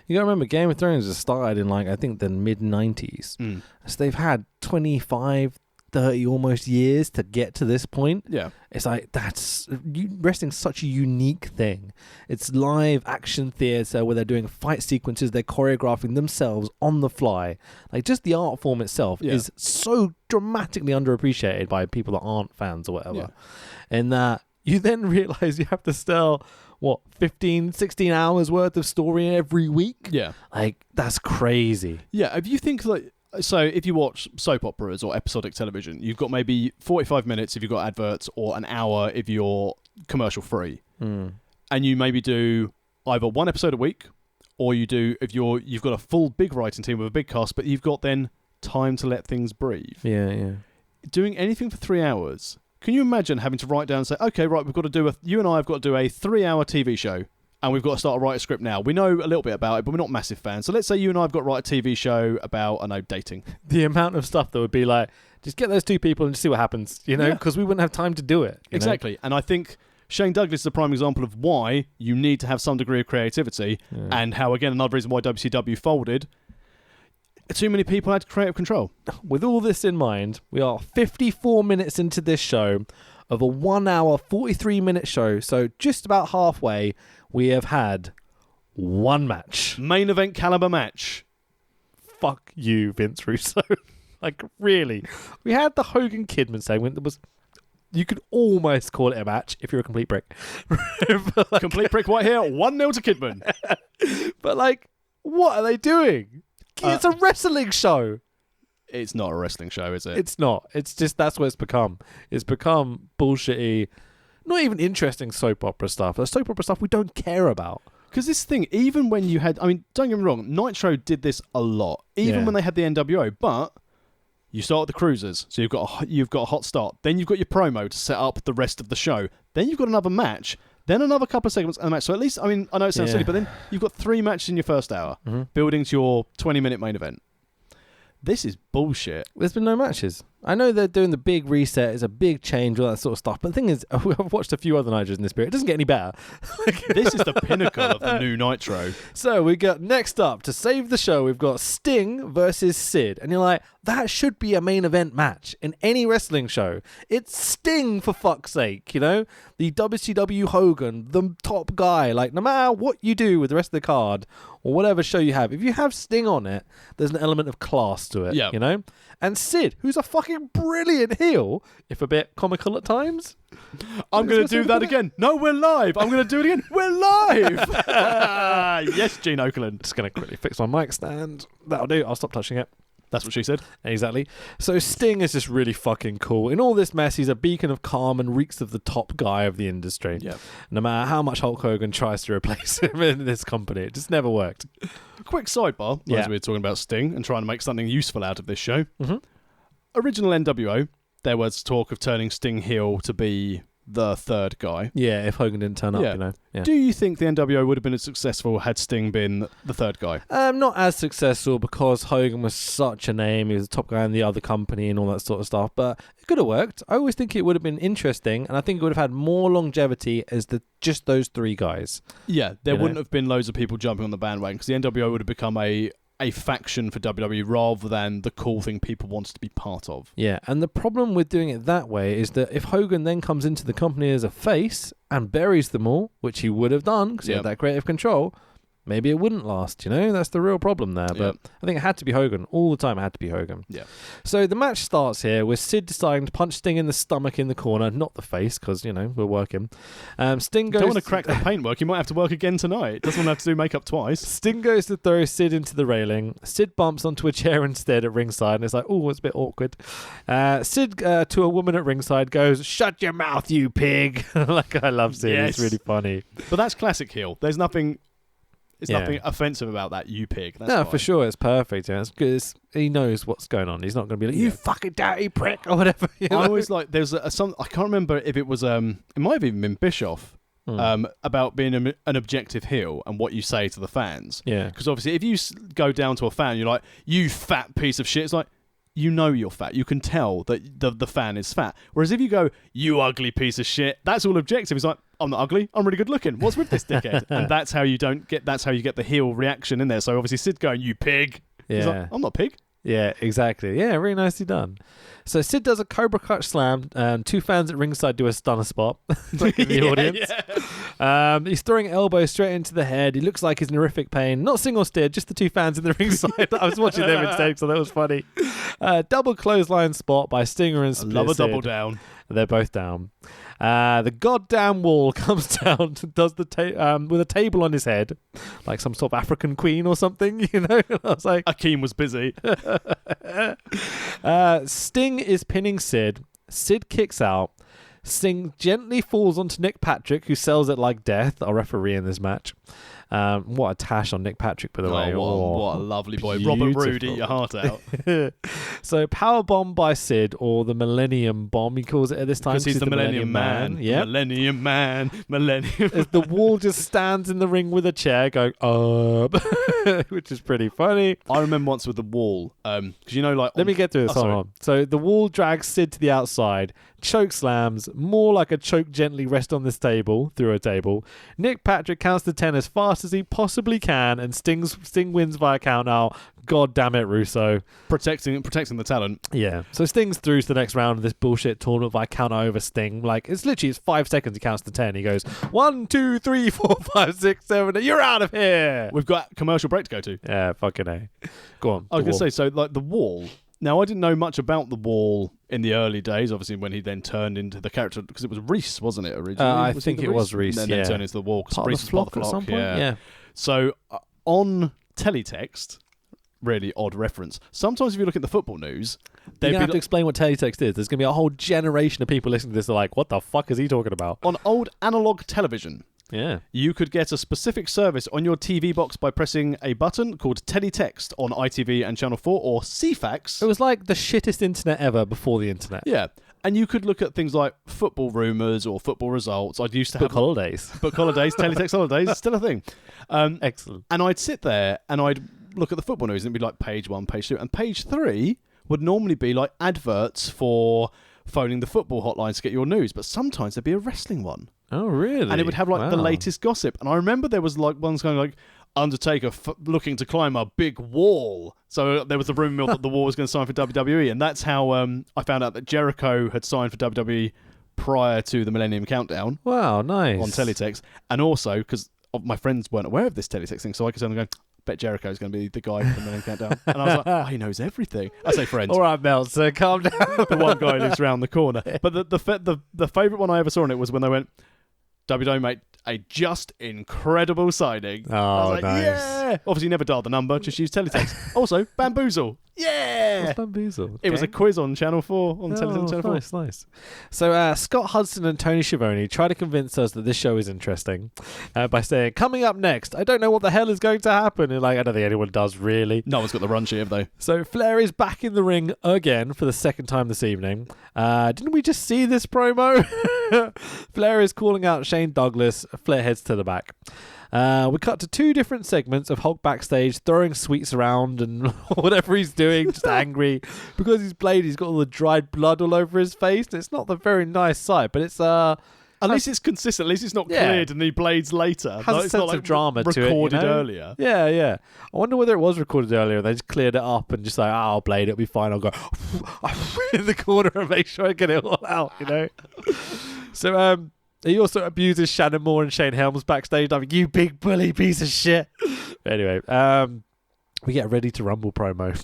You gotta remember, Game of Thrones was started in I think the mid-90s. So they've had 25, 30 almost years to get to this point. Yeah. It's like, wrestling's such a unique thing. It's live action theatre where they're doing fight sequences, they're choreographing themselves on the fly. Like, just the art form itself is so dramatically underappreciated by people that aren't fans or whatever. And that you then realise you have to sell 15, 16 hours worth of story every week? Yeah. Like, that's crazy. Yeah, if you think so if you watch soap operas or episodic television, you've got maybe 45 minutes if you've got adverts or an hour if you're commercial free. And you maybe do either one episode a week, or you do if you've got a full big writing team with a big cast, but you've got then time to let things breathe. Yeah. Doing anything for 3 hours. Can you imagine having to write down and say, okay, right, you and I have got to do a 3-hour TV show. And we've got to start to write a script now. We know a little bit about it, but we're not massive fans. So let's say you and I have got to write a TV show about, dating. The amount of stuff that would be like, just get those two people and just see what happens, because we wouldn't have time to do it. Exactly. And I think Shane Douglas is a prime example of why you need to have some degree of creativity and how, again, another reason why WCW folded. Too many people had creative control. With all this in mind, we are 54 minutes into this show of a 1 hour, 43-minute show. So just about halfway, we have had one match. Main event caliber match. Fuck you, Vince Russo. Like, really. We had the Hogan Kidman segment that was You could almost call it a match if you're a complete prick. Complete prick right here. 1-0 to Kidman. But like, what are they doing? It's a wrestling show. It's not a wrestling show, is it? It's not. It's just that's what it's become. It's become bullshitty, not even interesting soap opera stuff. The soap opera stuff we don't care about. Because this thing, even when you had, I mean, don't get me wrong, Nitro did this a lot, even when they had the NWO, but you start with the cruisers, so you've got a hot start. Then you've got your promo to set up the rest of the show. Then you've got another match. Then another couple of segments and a match. So at least, I mean, I know it sounds silly, but then you've got 3 matches in your first hour, building to your 20-minute main event. This is bullshit. There's been no matches. I know they're doing the big reset. It's a big change, all that sort of stuff. But the thing is, I've watched a few other Nitros in this period. It doesn't get any better. This is the pinnacle of the new Nitro. So we got next up to save the show. We've got Sting versus Sid, and you're like, that should be a main event match in any wrestling show. It's Sting, for fuck's sake, you know, the WCW Hogan, the top guy. Like, no matter what you do with the rest of the card or whatever show you have, if you have Sting on it, there's an element of class to it. You know, and Sid, who's a fucking brilliant heel, if a bit comical at times. I'm going to do that again. No, we're live. I'm going to do it again. We're live. Yes, Gene Okerlund. Just going to quickly fix my mic stand. That'll do. I'll stop touching it. That's what she said. Exactly. So Sting is just really fucking cool. In all this mess, he's a beacon of calm and reeks of the top guy of the industry. Yep. No matter how much Hulk Hogan tries to replace him in this company, it just never worked. Quick sidebar, as we were talking about Sting and trying to make something useful out of this show. Mm-hmm. Original NWO, there was talk of turning Sting heel to be the third guy. Yeah, if Hogan didn't turn up, you know. Yeah. Do you think the NWO would have been as successful had Sting been the third guy? Not as successful because Hogan was such a name. He was the top guy in the other company and all that sort of stuff. But it could have worked. I always think it would have been interesting, and I think it would have had more longevity as just those 3 guys. Yeah, there wouldn't have been loads of people jumping on the bandwagon because the NWO would have become a faction for WWE rather than the cool thing people wanted to be part of. Yeah, and the problem with doing it that way is that if Hogan then comes into the company as a face and buries them all, which he would have done because he had that creative control, maybe it wouldn't last, you know? That's the real problem there. But I think it had to be Hogan. All the time it had to be Hogan. Yeah. So the match starts here with Sid deciding to punch Sting in the stomach in the corner, not the face, because, you know, we're working. Sting goes... Don't want to crack the paintwork. You might have to work again tonight. Doesn't want to have to do makeup twice. Sting goes to throw Sid into the railing. Sid bumps onto a chair instead at ringside, and it's like, oh, it's a bit awkward. Sid, to a woman at ringside, goes, "Shut your mouth, you pig." Like, I love Sid. It's really funny. But that's classic heel. There's nothing... It's nothing offensive about that, you pig. That's no, fine. for sure, it's perfect. Yeah, it's good. He knows what's going on. He's not going to be like, "You fucking dirty prick," or whatever. You know? I always like. There's some. I can't remember if it was. It might have even been Bischoff. About being an objective heel and what you say to the fans. Yeah. Because obviously, if you go down to a fan, you're like, "You fat piece of shit." It's like, you know you're fat. You can tell that the fan is fat. Whereas if you go, "You ugly piece of shit," that's all objective. It's like, I'm not ugly. I'm really good looking. What's with this dickhead? And that's how you get the heel reaction in there. So obviously Sid going, "You pig." Yeah. He's like, I'm not a pig. Yeah, exactly. Yeah, really nicely done. So Sid does a Cobra Clutch slam, and 2 fans at ringside do a stunner spot like in the audience. Yeah. He's throwing elbows straight into the head. He looks like he's in horrific pain. Not single steer, just the 2 fans in the ringside. I was watching them instead, so that was funny. Double clothesline spot by Stinger and Split. Love a double down. They're both down. The goddamn wall comes down, does the with a table on his head, like some sort of African queen or something, you know? I was like, Akeem was busy. Sting is pinning Sid. Sid kicks out. Sting gently falls onto Nick Patrick, who sells it like death, our referee in this match. What a tash on Nick Patrick, by the way. What a lovely boy. Robert Roode, eat your heart out. So, power bomb by Sid, or the Millennium Bomb, he calls it at this time. Because he's the Millennium Man. Yeah. Millennium Man. Millennium. As the wall just stands in the ring with a chair going, up, which is pretty funny. I remember once with the wall, because you know, like... Let me get through this. Hold on. So, the wall drags Sid to the outside, choke slams, more like a choke gently rest on this table, through a table. Nick Patrick counts to 10 as fast as he possibly can, and Sting wins via count out. God damn it, Russo. Protecting the talent. Yeah. So Sting's through to the next round of this bullshit tournament via count out over Sting. Like, it's 5 seconds he counts to 10. He goes, 1, 2, 3, 4, 5, 6, 7, 8. You're out of here. We've got commercial break to go to. Yeah, fucking A. Go on. I was going to say, so like the wall... Now, I didn't know much about the Wall in the early days, obviously, when he then turned into the character, because it was Reese, wasn't it, originally? I think it was Reese, and yeah. then turned into the Wall, because Part Reese of the was part flock of the at some flock, point. Yeah. So, on teletext, really odd reference, sometimes if you look at the football news, You're going to have to explain what teletext is. There's going to be a whole generation of people listening to this that are like, what the fuck is he talking about? on old analog television, Yeah. you could get a specific service on your TV box by pressing a button called teletext on ITV and Channel 4 or CFAX. It was like the shittest internet ever before the internet. Yeah. And you could look at things like football rumours or football results. I used to Book have holidays. book holidays, teletext holidays, still a thing. Excellent. And I'd sit there and I'd look at the football news and it'd be like page 1, page 2. And page 3 would normally be like adverts for phoning the football hotlines to get your news. But sometimes there'd be a wrestling one. Oh, really? And it would have like the Wow. latest gossip. And I remember there was like ones going like, Undertaker looking to climb a big wall. So there was a rumour mill that the Wall was going to sign for WWE. And that's how I found out that Jericho had signed for WWE prior to the Millennium Countdown Wow, nice. on teletext. And also, because my friends weren't aware of this teletext thing, so I could suddenly go, bet Jericho's going to be the guy for the Millennium Countdown. And I was like, oh, he knows everything. I say friends. All right, Meltzer, calm down. The one guy who lives around the corner. But the favourite one I ever saw in it was when they went, WWE, mate, a just incredible signing. Oh, I was like, nice. yeah. Obviously, never dialed the number, just used teletext. Also, Bamboozle. Yeah. What's Bamboozle? It was a quiz on Channel 4, on television Channel 4. Nice. So Scott Hudson and Tony Schiavone try to convince us that this show is interesting by saying, coming up next, I don't know what the hell is going to happen. And like, I don't think anyone does really. No one's got the run sheet, have they? So Flair is back in the ring again for the second time this evening. Didn't we just see this promo? Flair is calling out Shane Douglas. Flair heads to the back. We cut to 2 different segments of Hulk backstage throwing sweets around and whatever he's doing, just angry because he's got all the dried blood all over his face. It's not the very nice sight, but it's At least it's consistent. At least it's not cleared and he blades later. Has a it's sense not like of drama to it. Recorded earlier. Yeah. I wonder whether it was recorded earlier. They just cleared it up and just like, I'll blade it. It'll be fine. I'll go in the corner and make sure I get it all out. So he also abuses Shannon Moore and Shane Helms backstage. Like, you big bully piece of shit. Anyway, we get a Ready to Rumble promo.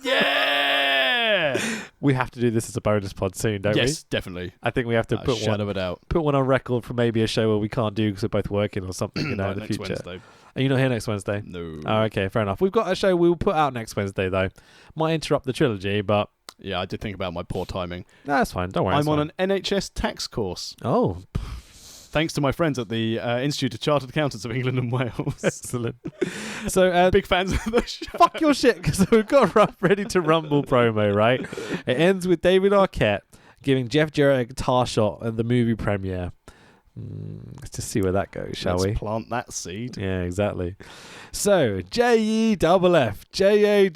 Yeah! We have to do this as a bonus pod soon, don't we? Yes, definitely. I think we have to put one on record for maybe a show where we can't do because we're both working or something, in the next future. Wednesday. Are you not here next Wednesday? No. Oh, okay, fair enough. We've got a show we will put out next Wednesday, though. Might interrupt the trilogy, but... Yeah, I did think about my poor timing. No, that's fine. Don't worry. I'm on an NHS tax course. Oh, Thanks to my friends at the Institute of Chartered Accountants of England and Wales. excellent. So, Big fans of the show. fuck your shit, because we've got a Ready to Rumble promo, right? It ends with David Arquette giving Jeff Jarrett a guitar shot at the movie premiere. Let's just see where that goes, shall we? Let's plant that seed. Yeah, exactly. So, JEFF, JARREGG.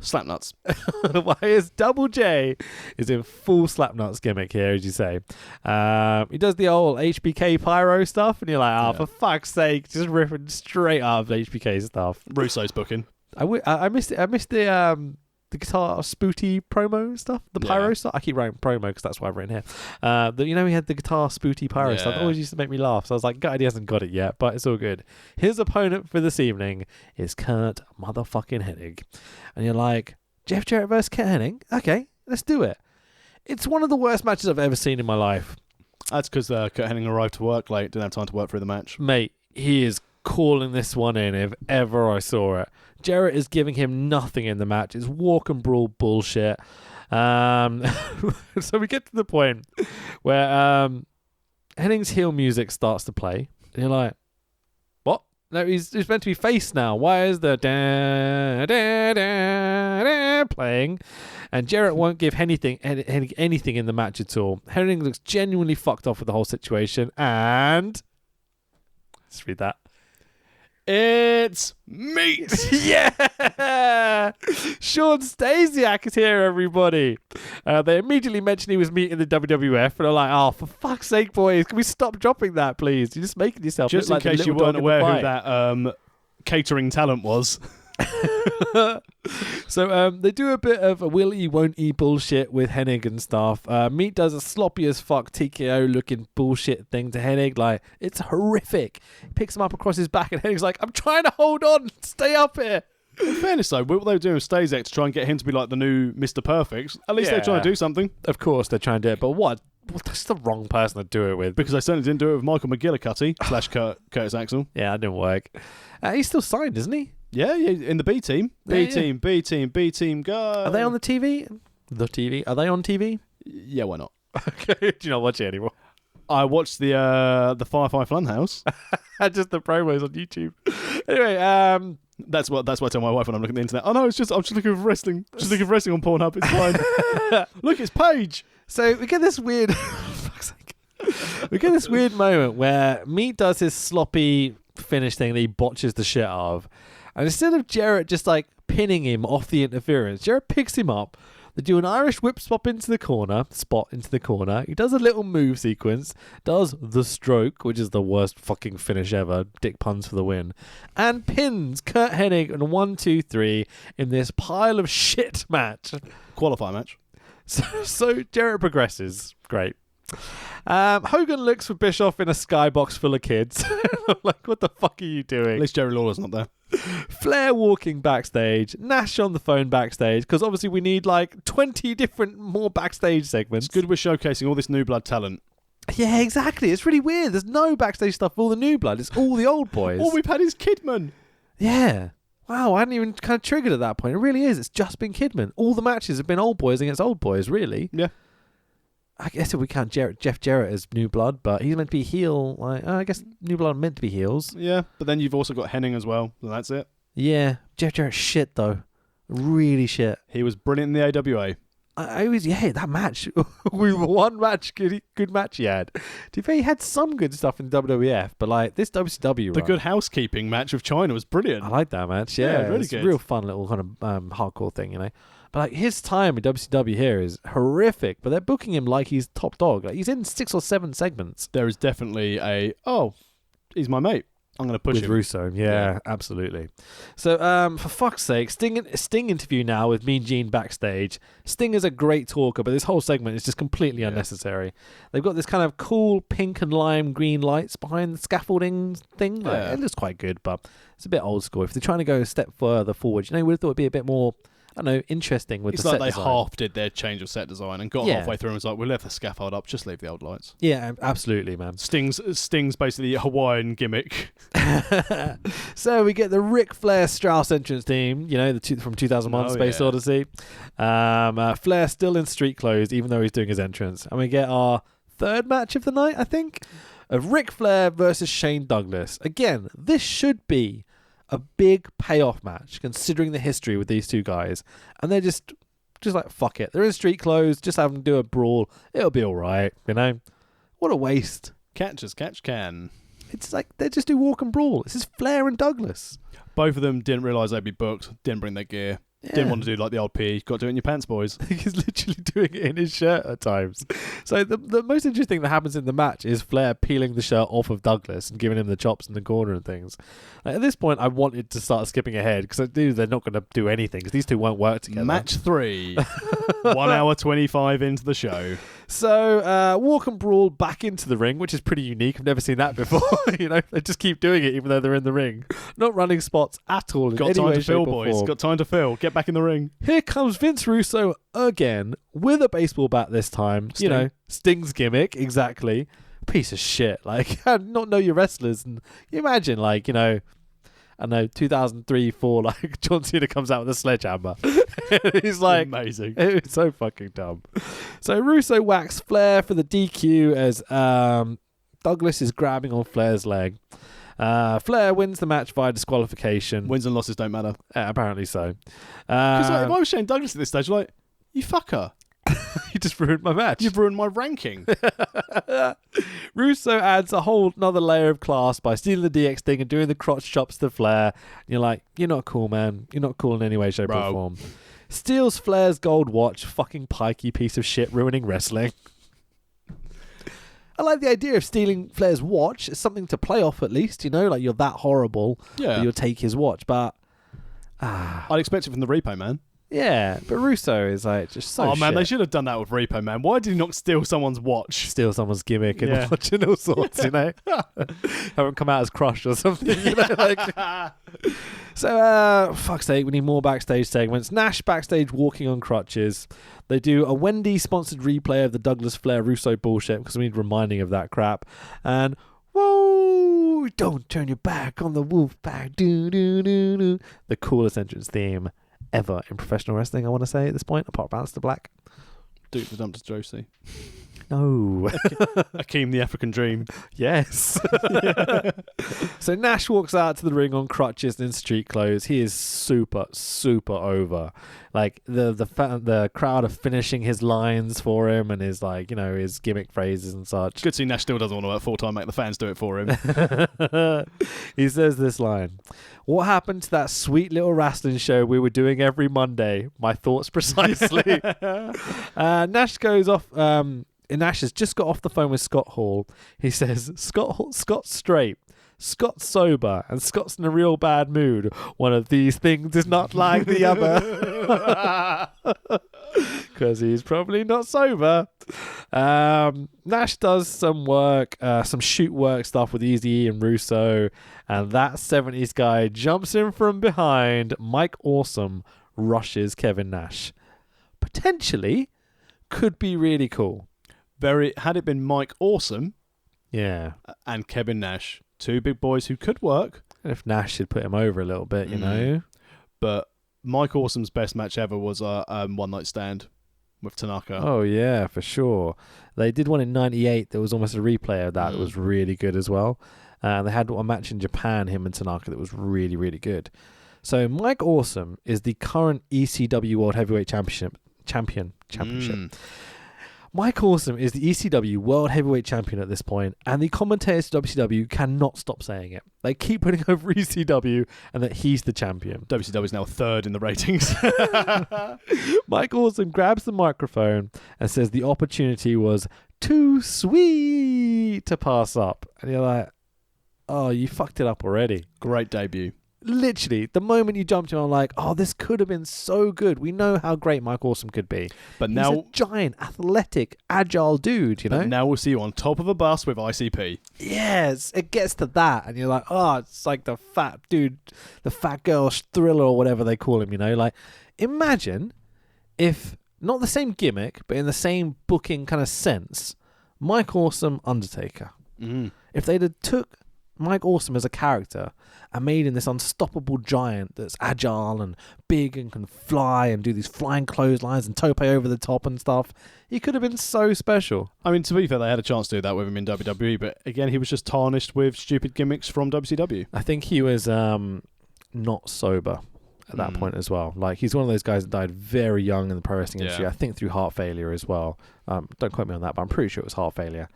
Slapnuts. Why is Double J is in full Slapnuts gimmick here, as you say. He does the old HBK pyro stuff, and you're like, for fuck's sake, just ripping straight out of HBK stuff. Russo's booking. I missed it. I missed the guitar spooty promo stuff, the pyro stuff. I keep writing promo because that's what I've written here. We had the guitar spooty pyro stuff. That always used to make me laugh. So I was like, God, he hasn't got it yet, but it's all good. His opponent for this evening is Kurt motherfucking Hennig. And you're like, Jeff Jarrett versus Kurt Hennig? Okay, let's do it. It's one of the worst matches I've ever seen in my life. That's because Kurt Hennig arrived to work late, didn't have time to work through the match. Mate, he is calling this one in if ever I saw it. Jarrett is giving him nothing in the match. It's walk and brawl bullshit. So we get to the point where Hennig's heel music starts to play. And you're like, what? No, he's meant to be face now. Why is the da, da, da, da playing? And Jarrett won't give Hennig anything in the match at all. Hennig looks genuinely fucked off with the whole situation. And let's read that. It's meat. Yeah! Sean Stasiak is here, everybody. They immediately mentioned he was meat in the WWF, and I'm like, oh, for fuck's sake, boys, can we stop dropping that, please? You're just making yourself Just look in like case you weren't aware who that catering talent was. So they do a bit of a will he won't he bullshit with Hennig and stuff. Meat does a sloppy as fuck TKO looking bullshit thing to Hennig. Like, it's horrific. He picks him up across his back and Hennig's like, I'm trying to hold on, stay up here. In fairness, though, what they were doing with Stazek to try and get him to be like the new Mr. Perfect, at least they're trying to do something. Of course, they're trying to do it, but what? That's the wrong person to do it with. Because they certainly didn't do it with Michael McGillicuddy / Curtis Axel. Yeah, that didn't work. He's still signed, isn't he? Yeah, in the B team. B team, go. Are they on the TV? The TV? Are they on TV? Yeah, why not? Okay, do you not watch it anymore? I watched the Firefly Funhouse. Just the promos on YouTube. Anyway, that's what I tell my wife when I'm looking at the internet. Oh no, I'm just looking for wrestling. Just looking for wrestling on Pornhub. It's fine. Look, it's Paige. So we get this weird. Fuck's sake. We get this weird moment where Meat does his sloppy finish thing that he botches the shit out of, and instead of Jarrett just like pinning him off the interference, Jarrett picks him up. They do an Irish whip spot into the corner. He does a little move sequence, does the stroke, which is the worst fucking finish ever. Dick puns for the win, and pins Kurt Hennig in 1, 2, 3 in this pile of shit match. Qualify match. So Jarrett progresses. Great. Hogan looks for Bischoff in a skybox full of kids. Like, what the fuck are you doing? At least Jerry Lawler's not there. Flair walking backstage, Nash on the phone backstage, because obviously we need like 20 different more backstage segments. It's good we're showcasing all this new blood talent. Yeah, exactly. It's really weird. There's no backstage stuff for all the new blood. It's all the old boys. All we've had is Kidman. Yeah. Wow, I hadn't even kind of triggered at that point. It really is. It's just been Kidman. All the matches have been old boys against old boys, really. Yeah. I guess if we count Jeff Jarrett as new blood, but he's meant to be heel. Like, I guess new blood are meant to be heels. Yeah, but then you've also got Hennig as well, and that's it. Yeah, Jeff Jarrett's shit though, really shit. He was brilliant in the AWA. I always that match. We were one match, good match he had. To be fair, he had some good stuff in WWF, but like this WCW, the Good Housekeeping match with China was brilliant. I like that match. Yeah, really it's good. A real fun little kind of hardcore thing, you know. But like his time in WCW here is horrific. But they're booking him like he's top dog. Like he's in 6 or 7 segments. There is definitely he's my mate. I'm going to push with him. Russo. Yeah, absolutely. So, for fuck's sake, Sting interview now with Mean Gene backstage. Sting is a great talker, but this whole segment is just completely unnecessary. They've got this kind of cool pink and lime green lights behind the scaffolding thing. Like, it looks quite good, but it's a bit old school. If they're trying to go a step further forward, you know, we would have thought it'd be a bit more, I don't know, interesting with it's the like set they design. half did their change of set design and got halfway through and was like, we'll left the scaffold up, just leave the old lights. Yeah, absolutely, man. Sting's basically a Hawaiian gimmick. So we get the Ric Flair Strauss entrance theme, you know, from 2001 Space Odyssey. Flair still in street clothes, even though he's doing his entrance. And we get our third match of the night, I think, of Ric Flair versus Shane Douglas. Again, this should be a big payoff match, considering the history with these two guys. And they're just like, fuck it. They're in street clothes, just have them do a brawl. It'll be all right, you know? What a waste. Catch as catch can. It's like they just do walk and brawl. This is Flair and Douglas. Both of them didn't realise they'd be booked, didn't bring their gear. Yeah. Didn't want to do like the old P. Got to do it in your pants, boys. He's literally doing it in his shirt at times. So the most interesting thing that happens in the match is Flair peeling the shirt off of Douglas and giving him the chops in the corner and things. Like, at this point, I wanted to start skipping ahead because I knew they're not going to do anything because these two won't work together. Match 3. 1 hour 25 into the show. So walk and brawl back into the ring, which is pretty unique. I've never seen that before. You know, they just keep doing it even though they're in the ring. Not running spots at all. Got time to fill, boys. Got time to fill. Get back in the ring. Here comes Vince Russo again with a baseball bat this time. Sting. You know, Sting's gimmick, exactly. Piece of shit. Like, not know your wrestlers. And you imagine, like, you know, I know 2003, 4, like John Cena comes out with a sledgehammer. He's like, amazing. It's so fucking dumb. So Russo whacks Flair for the DQ as Douglas is grabbing on Flair's leg. Flair wins the match via disqualification. Wins and losses don't matter. Apparently so. Because like, if I was Shane Douglas at this stage, like, you fucker. You just ruined my match. You've ruined my ranking. Russo adds a whole another layer of class by stealing the DX thing and doing the crotch chops to Flair. And you're like, you're not cool, man. You're not cool in any way, shape, or form. Steals Flair's gold watch. Fucking pikey piece of shit, ruining wrestling. I like the idea of stealing Flair's watch. It's something to play off at least, you know? Like, you're that horrible that you'll take his watch. But I'd expect it from the Repo Man. Yeah, but Russo is like just so. Oh man, shit. they should have done that with Repo Man. Why did he not steal someone's watch? Steal someone's gimmick and Yeah. watching all sorts, you know. Haven't come out as crushed or something, you know. Like. So, fuck's sake, we need more backstage segments. Nash backstage walking on crutches. They do a Wendy-sponsored replay of the Douglas Flair Russo bullshit because we need reminding of that crap. And whoa, don't turn your back on the wolf pack. Do do do do. The coolest entrance theme ever in professional wrestling, I want to say at this point, apart from Aleister Black. Duke the Dumpster Josie. No. Akeem the African Dream. Yes. So Nash walks out to the ring on crutches and in street clothes. He is super, super over. Like the crowd are finishing his lines for him and his like, you know, his gimmick phrases and such. Good to see Nash still doesn't want to work full time, make the fans do it for him. He says this line: "What happened to that sweet little wrestling show we were doing every Monday? My thoughts precisely." Nash goes off. Nash has just got off the phone with Scott Hall. He says, Scott's straight, Scott's sober, and Scott's in a real bad mood. One of these things is not like the other. Because he's probably not sober. Nash does some work, some shoot work stuff with Eazy-E and Russo, and that 70s guy jumps in from behind. Mike Awesome rushes Kevin Nash. Potentially could be really cool. Had it been Mike Awesome, Yeah. and Kevin Nash, two big boys who could work. And if Nash had put him over a little bit, you know. But Mike Awesome's best match ever was a one night stand with Tanaka. Oh, yeah, for sure. They did one in 98. There was almost a replay of that. It was really good as well. They had a match in Japan, him and Tanaka, that was really, really good. So Mike Awesome is the current ECW World Heavyweight Championship. Mike Awesome is the ECW World Heavyweight Champion at this point, and the commentators to WCW cannot stop saying it. They keep putting over ECW and that he's the champion. WCW is now third in the ratings. Mike Awesome grabs the microphone and says the opportunity was too sweet to pass up. And you're like, oh, you fucked it up already. Great debut. Literally, the moment you jumped in, I'm like, oh, this could have been so good. We know how great Mike Awesome could be. But He's now, a giant, athletic, agile dude, you know? but now we'll see you on top of a bus with ICP. Yes, it gets to that, and you're like, oh, it's like the fat dude, the fat girl thriller or whatever they call him, you know? Like, imagine if, not the same gimmick, but in the same booking kind of sense, Mike Awesome, Undertaker. If they'd have took Mike Awesome as a character and made him this unstoppable giant that's agile and big and can fly and do these flying clotheslines and tope over the top and stuff, he could have been so special. I mean, to be fair, they had a chance to do that with him in WWE, but again, he was just tarnished with stupid gimmicks from WCW. I think he was not sober at that point as well. Like, he's one of those guys that died very young in the pro wrestling industry, I think through heart failure as well. Don't quote me on that, but I'm pretty sure it was heart failure.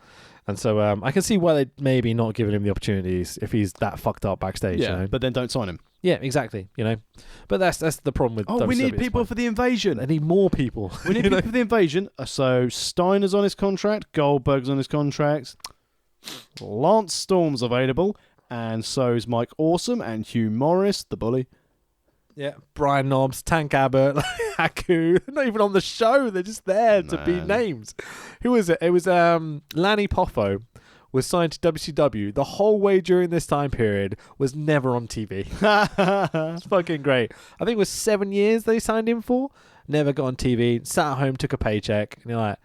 And so I can see why they maybe not giving him the opportunities if he's that fucked up backstage. Yeah, you know? but then don't sign him. Yeah, exactly. You know, but that's the problem with. Oh, WCW we need at this people point. for the invasion. They need more people. We need people for the invasion. So Steiner's on his contract, Goldberg's on his contract, Lance Storm's available, and so's Mike Awesome and Hugh Morris, the bully. Yeah, Brian Knobbs, Tank Abbott, Haku, not even on the show. They're just there to be names. Who was it? It was Lanny Poffo was signed to WCW the whole way during this time period, was never on TV. It's fucking great. I think it was 7 years they signed him for. Never got on TV, sat at home, took a paycheck. And you're like,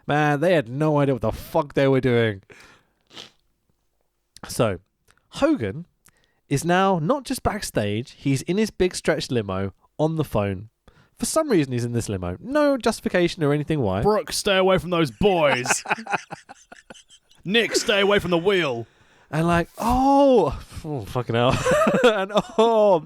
man, they had no idea what the fuck they were doing. So, Hogan is now not just backstage, he's in his big stretch limo on the phone. For some reason, he's in this limo. No justification or anything why. Brooke, stay away from those boys. Nick, stay away from the wheel. And like, oh fucking hell. And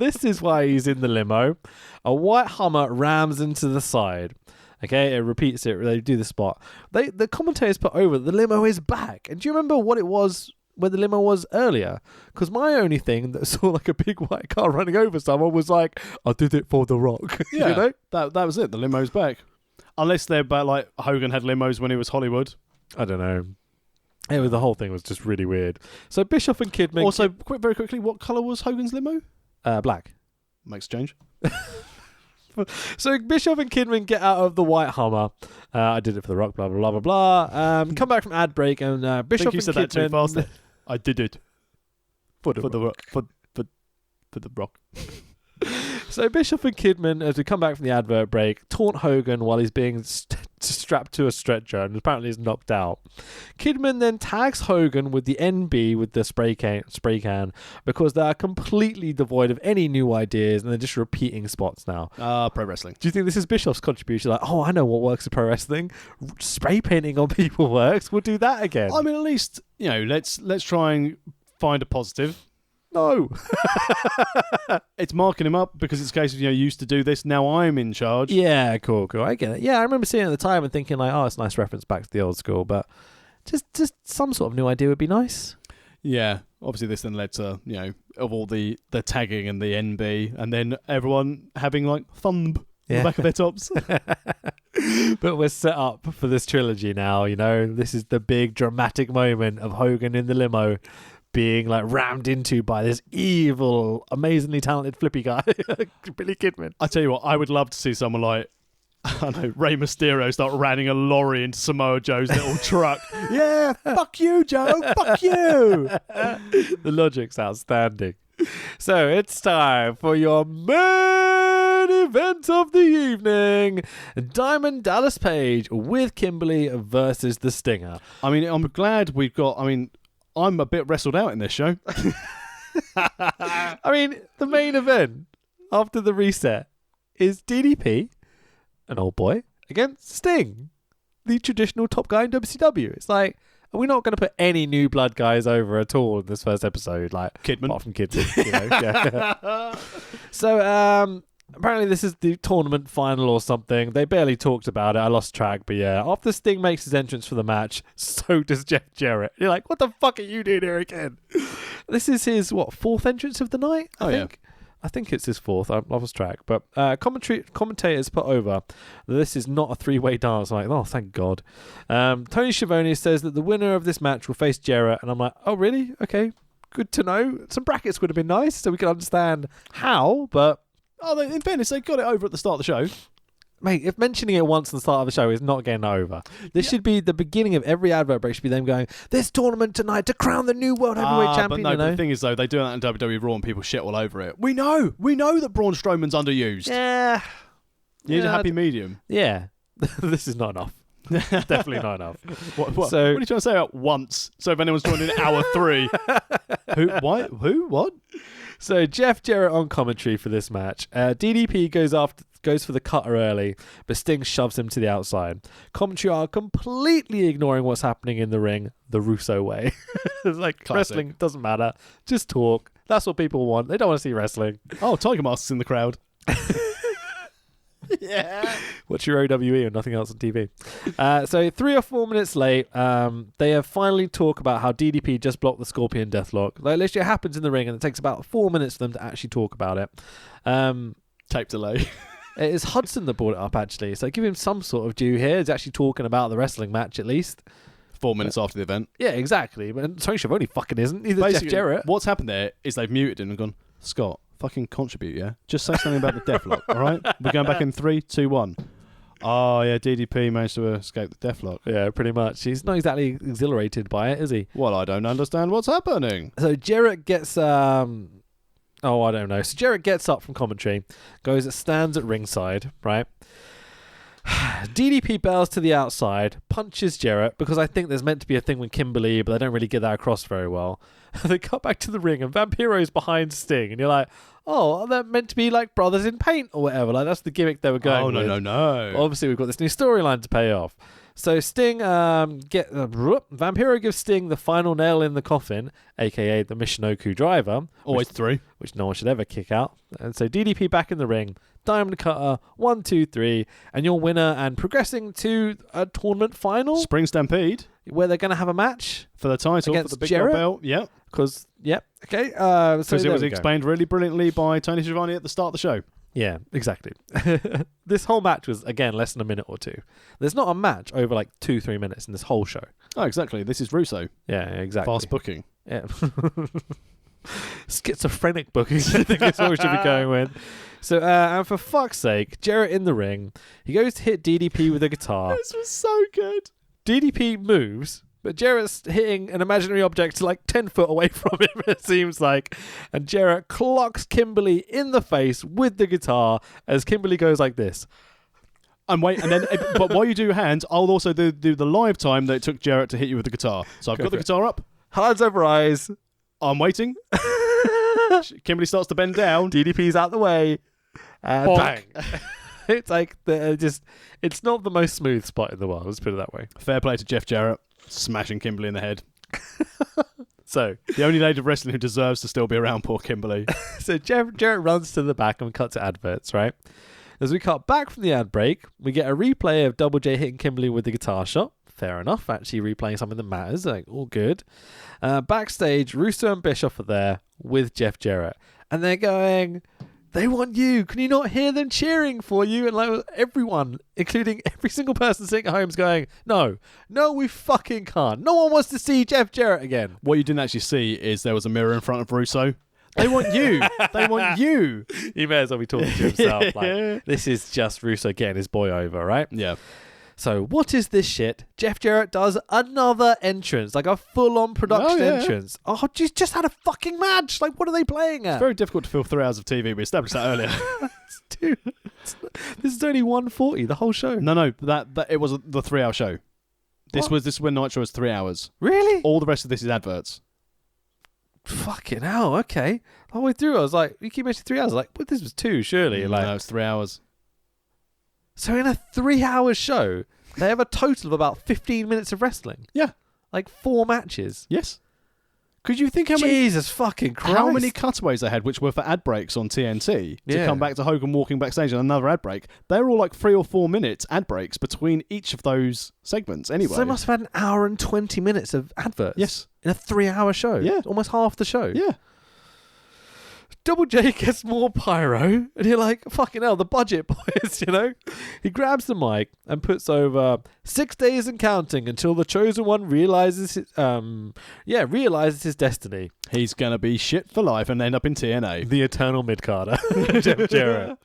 this is why he's in the limo. A white Hummer rams into the side. Okay, it repeats it. They do the spot. The commentators put over the limo is back. And do you remember what it was where the limo was earlier? Because my only thing that saw like a big white car running over someone was like, I did it for The Rock. Yeah, you know? that was it. The limo's back. Unless they're about like Hogan had limos when he was Hollywood. I don't know. The whole thing was just really weird. So Bischoff and Kidman. Also, very quickly, what colour was Hogan's limo? Black. Makes a change. So Bischoff and Kidman get out of the white Hummer. I did it for the Rock, blah, blah, blah, blah, blah. Come back from ad break, and Bischoff and said Kidman... that too fast. I did it. For the Rock. So Bischoff and Kidman, as we come back from the advert break, taunt Hogan while he's being strapped to a stretcher and apparently is knocked out. Kidman then tags Hogan with the NB with the spray can because they are completely devoid of any new ideas and they're just repeating spots now. Pro wrestling. Do you think this is Bischoff's contribution? Like, oh, I know what works in pro wrestling. Spray painting on people works. We'll do that again. I mean, at least, let's try and find a positive. No. It's marking him up because it's a case of, used to do this, now I'm in charge. Yeah, cool. I get it. Yeah, I remember seeing it at the time and thinking like, oh, it's a nice reference back to the old school, but just some sort of new idea would be nice. Yeah. Obviously this then led to, of all the tagging and the NB and then everyone having like thumb on the back of their tops. But we're set up for this trilogy now, This is the big dramatic moment of Hogan in the limo being like rammed into by this evil, amazingly talented flippy guy, Billy Kidman. I tell you what, I would love to see someone like, I know, Rey Mysterio start ramming a lorry into Samoa Joe's little truck. Yeah, fuck you, Joe, fuck you. The logic's outstanding. So it's time for your main event of the evening. Diamond Dallas Page with Kimberly versus the Stinger. I mean, I'm glad we've got, I'm a bit wrestled out in this show. I mean, the main event after the reset is DDP, an old boy, against Sting, the traditional top guy in WCW. It's like, are we not going to put any new blood guys over at all in this first episode? Like Kidman. Apart from Kidman, Yeah. So, apparently this is the tournament final or something. They barely talked about it. I lost track. But yeah, after Sting makes his entrance for the match, so does Jeff Jarrett. You're like, what the fuck are you doing here again? This is his, fourth entrance of the night? I think it's his fourth. I lost track. But commentators put over that this is not a three-way dance. I'm like, oh, thank God. Tony Schiavone says that the winner of this match will face Jarrett. And I'm like, oh, really? Okay, good to know. Some brackets would have been nice so we could understand how, but... Oh, in fairness, they got it over at the start of the show. Mate, if mentioning it once at the start of the show is not getting over. This should be the beginning of every advert break. Should be them going, this tournament tonight to crown the new World Heavyweight Champion. But no, the thing is, though, they do that in WWE Raw and people shit all over it. We know that Braun Strowman's underused. Yeah. You need a happy medium. Yeah. This is not enough. Definitely not enough. What are you trying to say about once? So if anyone's joined in hour 3. Who? What? Who? What? So Jeff Jarrett on commentary for this match. DDP goes for the cutter early, but Sting shoves him to the outside. Commentary are completely ignoring what's happening in the ring the Russo way. It's like, classic. Wrestling doesn't matter. Just talk. That's what people want. They don't want to see wrestling. Oh, Tiger Mask's in the crowd. Yeah. Watch your OWE and nothing else on TV. So 3 or 4 minutes late, they have finally talk about how DDP just blocked the Scorpion Deathlock. Like, literally, it happens in the ring, and it takes about 4 minutes for them to actually talk about it. Tape delay. It is Hudson that brought it up, actually. So give him some sort of due here. He's actually talking about the wrestling match, at least. 4 minutes after the event. Yeah, exactly. But Tony Schiavone fucking isn't. Neither Jeff Jarrett. What's happened there is they've muted him and gone, Scott, fucking contribute, yeah? Just say something about the Deathlock, all right? We're going back in 3, 2, 1. Oh, yeah, DDP managed to escape the Deathlock. Yeah, pretty much. He's not exactly exhilarated by it, is he? Well, I don't understand what's happening. So Jarrett gets... Oh, I don't know. So Jarrett gets up from commentary, stands at ringside, right? DDP bails to the outside, punches Jarrett, because I think there's meant to be a thing with Kimberly, but they don't really get that across very well. They cut back to the ring, and Vampiro's behind Sting, and you're like, oh, they're meant to be like brothers in paint or whatever. Like, that's the gimmick they were going with. Oh, no. Obviously, we've got this new storyline to pay off. So Sting, Vampiro gives Sting the final nail in the coffin, aka the Michinoku driver. Always 3. Which no one should ever kick out. And so DDP back in the ring, Diamond Cutter, 1, 2, 3, and your winner and progressing to a tournament final. Spring Stampede. Where they're going to have a match. For the title, against for the big Jarrett? belt. Yep. Because, yep, okay. Because it was explained really brilliantly by Tony Schiavone at the start of the show. Yeah, exactly. This whole match was, again, less than a minute or 2. There's not a match over like 2-3 minutes in this whole show. Oh, exactly. This is Russo. Yeah, exactly. Fast booking. Yeah. Schizophrenic bookings, I think is what we should be going with. So, and for fuck's sake, Jarrett in the ring. He goes to hit DDP with a guitar. This was so good. DDP moves, but Jarrett's hitting an imaginary object like 10 foot away from him, it seems like. And Jarrett clocks Kimberly in the face with the guitar as Kimberly goes like this. And wait, and then, but while you do hands, I'll also do the live time that it took Jarrett to hit you with the guitar. So I've got the guitar up. Hands over eyes. I'm waiting. Kimberly starts to bend down. DDP's out the way. And bang. It's like, it's not the most smooth spot in the world, let's put it that way. Fair play to Jeff Jarrett, smashing Kimberly in the head. So, the only lady of wrestling who deserves to still be around, poor Kimberly. So Jarrett runs to the back and we cut to adverts, right? As we cut back from the ad break, we get a replay of Double J hitting Kimberly with the guitar shot. Fair enough, actually replaying something that matters, like all good. Backstage, Russo and Bischoff are there with Jeff Jarrett. And they're going, they want you. Can you not hear them cheering for you? And like everyone, including every single person sitting at home, is going, no, we fucking can't. No one wants to see Jeff Jarrett again. What you didn't actually see is there was a mirror in front of Russo. They want you. They want you. He may as well be talking to himself. Like, this is just Russo getting his boy over, right? Yeah. So what is this shit? Jeff Jarrett does another entrance, like a full-on production entrance. Oh, just had a fucking match. Like, what are they playing at? It's very difficult to fill 3 hours of TV. We established that earlier. Dude, this is only 140, the whole show. No, that it was the 3-hour show. This was when Nitro was 3 hours. Really? All the rest of this is adverts. Fucking hell, okay. The whole way through, I was like, you keep mentioning 3 hours. Like, well, this was 2, surely. Like, no, it's 3 hours. So in a 3-hour show, they have a total of about 15 minutes of wrestling. Yeah. Like 4 matches. Yes. Could you think how many... Jesus fucking Christ. How many cutaways they had, which were for ad breaks on TNT, to come back to Hogan walking backstage and another ad break? They were all like 3 or 4 minutes ad breaks between each of those segments anyway. So they must have had an hour and 20 minutes of adverts. Yes. In a 3-hour show. Yeah. Almost half the show. Yeah. Double J gets more pyro, and you're like, fucking hell, the budget, boys, you know? He grabs the mic and puts over 6 days and counting until the chosen one realizes his destiny. He's going to be shit for life and end up in TNA. The eternal mid-carder, Jeff Jarrett.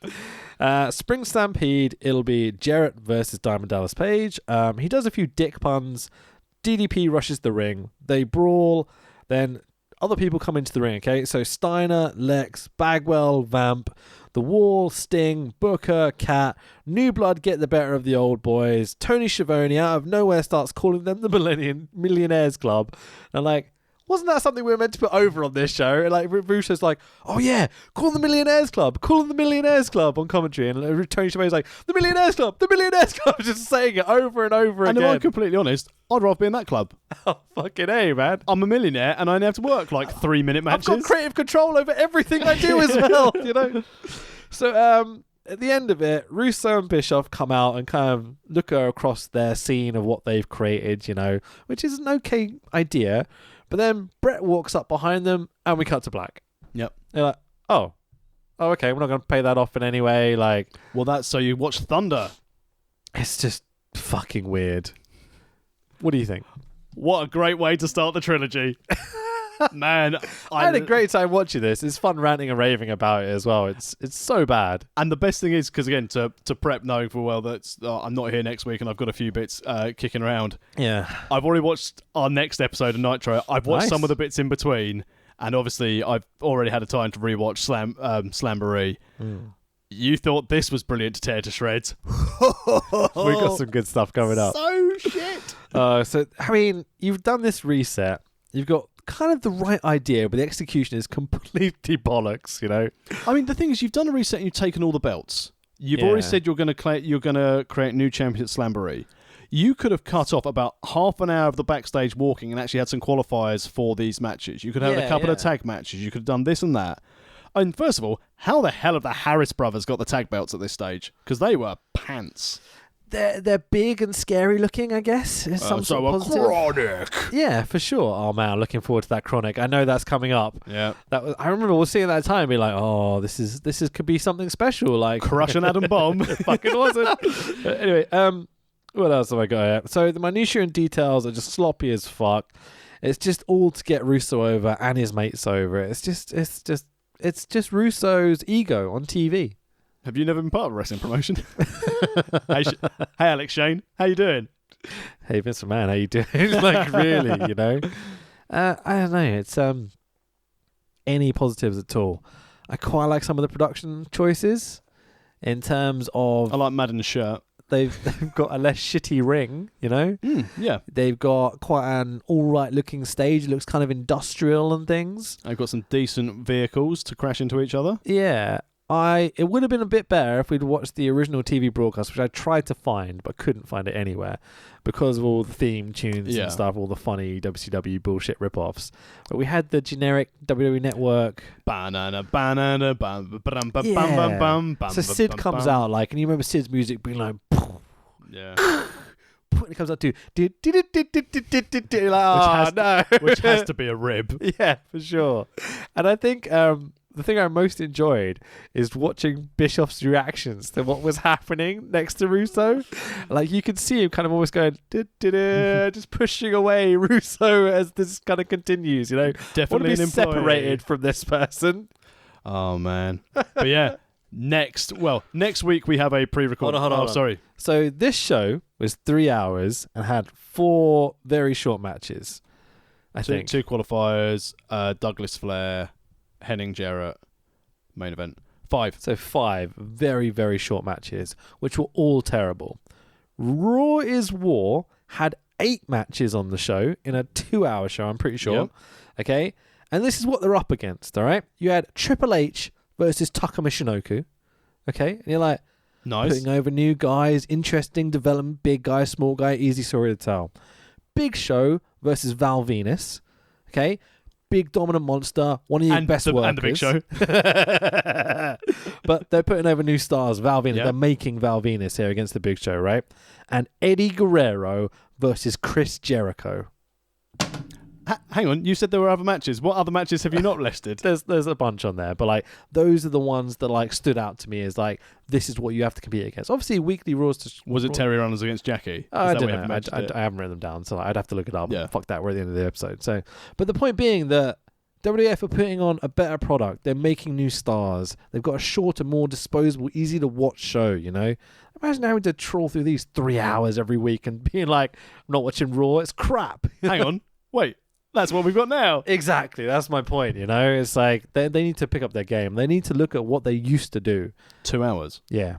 Spring Stampede, it'll be Jarrett versus Diamond Dallas Page. He does a few dick puns. DDP rushes the ring. They brawl. Then other people come into the ring, okay? So Steiner, Lex, Bagwell, Vamp, The Wall, Sting, Booker, Cat, New Blood get the better of the old boys. Tony Schiavone out of nowhere starts calling them the Millionaires Club. And like, wasn't that something we were meant to put over on this show? And like Russo's like, oh yeah, call them the Millionaires Club. Call them the Millionaires Club on commentary. And Tony Schiavone's like, the Millionaires Club, the Millionaires Club. Just saying it over and over again. And if I'm completely honest, I'd rather be in that club. Oh, fucking A, man. I'm a millionaire and I only have to work like 3-minute matches. I've got creative control over everything I do as well, you know? So, at the end of it, Russo and Bischoff come out and kind of look across their scene of what they've created, you know, which is an okay idea. But then Brett walks up behind them and we cut to black. Yep. They're like, oh, okay, we're not going to pay that off in any way. Like, well, that's so you watch Thunder. It's just fucking weird. What do you think? What a great way to start the trilogy. Man, I had a great time watching this. It's fun ranting and raving about it as well. It's so bad. And the best thing is, because again, to prep knowing full well that I'm not here next week and I've got a few bits kicking around. Yeah. I've already watched our next episode of Nitro. I've watched some of the bits in between. And obviously, I've already had a time to rewatch Slamboree. You thought this was brilliant to tear to shreds. We've got some good stuff coming up. So shit. So, I mean, you've done this reset. You've got kind of the right idea, but the execution is completely bollocks, you know? I mean, the thing is, you've done a reset and you've taken all the belts. You've already said you're going to create new champions at Slamboree. You could have cut off about half an hour of the backstage walking and actually had some qualifiers for these matches. You could have a couple of tag matches. You could have done this and that. And first of all, how the hell have the Harris brothers got the tag belts at this stage? Because they were pants. They're big and scary looking, I guess. Chronic. Yeah, for sure. Oh man, looking forward to that Chronic. I know that's coming up. Yeah. I remember we'll see at that time and be like, oh, this could be something special, like Crush an atom bomb. It fucking wasn't. Anyway, what else have I got here? So the minutiae and details are just sloppy as fuck. It's just all to get Russo over and his mates over. It's just Russo's ego on TV. Have you never been part of a wrestling promotion? Hey, Alex Shane, how you doing? Hey, Mr. Man, how you doing? Like, really, you know? I don't know. It's any positives at all. I quite like some of the production choices in terms of... I like Madden's shirt. They've got a less shitty ring, you know? Yeah. They've got quite an all-right looking stage. It looks kind of industrial and things. They've got some decent vehicles to crash into each other. Yeah. It would have been a bit better if we'd watched the original TV broadcast, which I tried to find, but couldn't find it anywhere because of all the theme tunes and stuff, all the funny WCW bullshit rip-offs. But we had the generic WWE Network. Banana, bam, bam, Yeah. bam, bam. So Sid comes out, like, and you remember Sid's music being like... Yeah. And it comes out to... Which has to be a rib. Yeah, for sure. And I think... the thing I most enjoyed is watching Bischoff's reactions to what was happening next to Russo. Like, you could see him kind of almost going, just pushing away Russo as this kind of continues, you know. Definitely want to an be separated from this person. Oh, man. But yeah, next week we have a pre-recorded... Hold on. Sorry. So this show was 3 hours and had 4 very short matches, I think. 2 qualifiers, Douglas Flair... Henning Jarrett, main event. 5. So 5 very, very short matches, which were all terrible. Raw is War had 8 matches on the show in a 2-hour show, I'm pretty sure. Yep. Okay? And this is what they're up against, all right? You had Triple H versus Taka Michinoku. Okay? And you're like, nice. Putting over new guys, interesting development, big guy, small guy, easy story to tell. Big Show versus Val Venus. Okay? Big dominant monster, one of your best workers. And the Big Show. But they're putting over new stars, Val Venus. Yep. They're making Val Venus here against the Big Show, right? And Eddie Guerrero versus Chris Jericho. Hang on, you said there were other matches. What other matches have you not listed? There's a bunch on there, but like those are the ones that like stood out to me as like this is what you have to compete against. Obviously, weekly Raws. Was it Terry Runners against Jackie? I don't know. I haven't written them down, so I'd have to look it up. Yeah. Fuck that. We're at the end of the episode. So, but the point being that WWF are putting on a better product. They're making new stars. They've got a shorter, more disposable, easy to watch show. You know, imagine having to troll through these 3 hours every week and being like, I'm not watching Raw. It's crap. Hang on, wait. That's what we've got now. Exactly. That's my point, you know? It's like they need to pick up their game. They need to look at what they used to do. 2 hours. Yeah.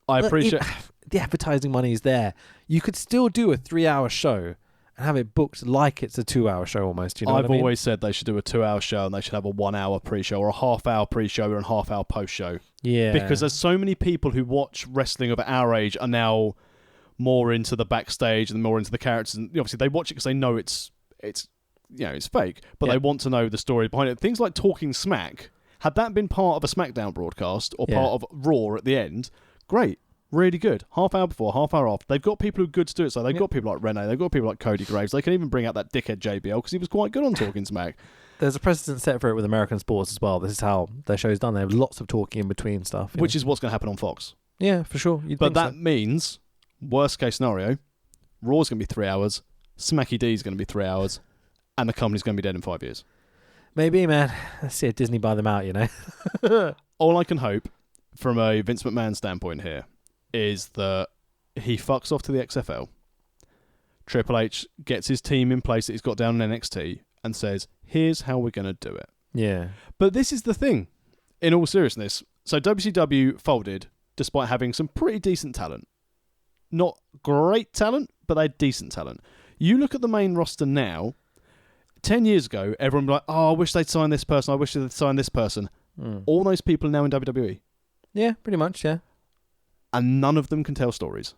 I appreciate... The advertising money is there. You could still do a 3-hour show and have it booked like it's a 2-hour show almost. You know I've always said they should do a 2-hour show and they should have a 1-hour pre-show or a half-hour pre-show or a half-hour post-show. Yeah. Because there's so many people who watch wrestling of our age are now more into the backstage and more into the characters. And obviously they watch it because they know it's fake, but they want to know the story behind it. Things like Talking Smack, had that been part of a SmackDown broadcast or part of Raw at the end, great, really good. Half hour before, half hour after. They've got people who are good to do it. So they've got people like Renee, they've got people like Cody Graves. They can even bring out that dickhead JBL because he was quite good on Talking Smack. There's a precedent set for it with American sports as well. This is how their show's done. They have lots of talking in between stuff. Which is what's going to happen on Fox. Yeah, for sure. But that means, worst case scenario, Raw's going to be 3 hours, Smacky D's going to be 3 hours, and the company's going to be dead in 5 years. Maybe, man. Let's see if Disney buy them out, you know. All I can hope, from a Vince McMahon standpoint here, is that he fucks off to the XFL. Triple H gets his team in place that he's got down in NXT and says, here's how we're going to do it. Yeah. But this is the thing, in all seriousness. So WCW folded despite having some pretty decent talent. Not great talent, but they had decent talent. You look at the main roster now, 10 years ago, everyone would be like, oh, I wish they'd sign this person, I wish they'd sign this person. All those people are now in WWE. Yeah, pretty much, yeah. And none of them can tell stories.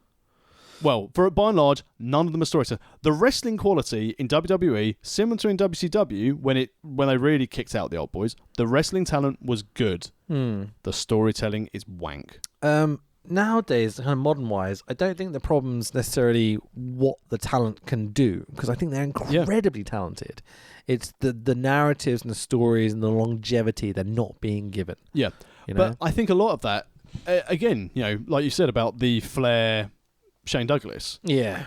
Well, by and large, none of them are storytellers. The wrestling quality in WWE, similar to in WCW, when they really kicked out the old boys, the wrestling talent was good. The storytelling is wank. Nowadays, kind of modern-wise, I don't think the problem's necessarily what the talent can do, because I think they're incredibly talented. It's the narratives and the stories and the longevity they're not being given. Yeah, you know? But I think a lot of that, again, you know, like you said about the Flair, Shane Douglas. Yeah.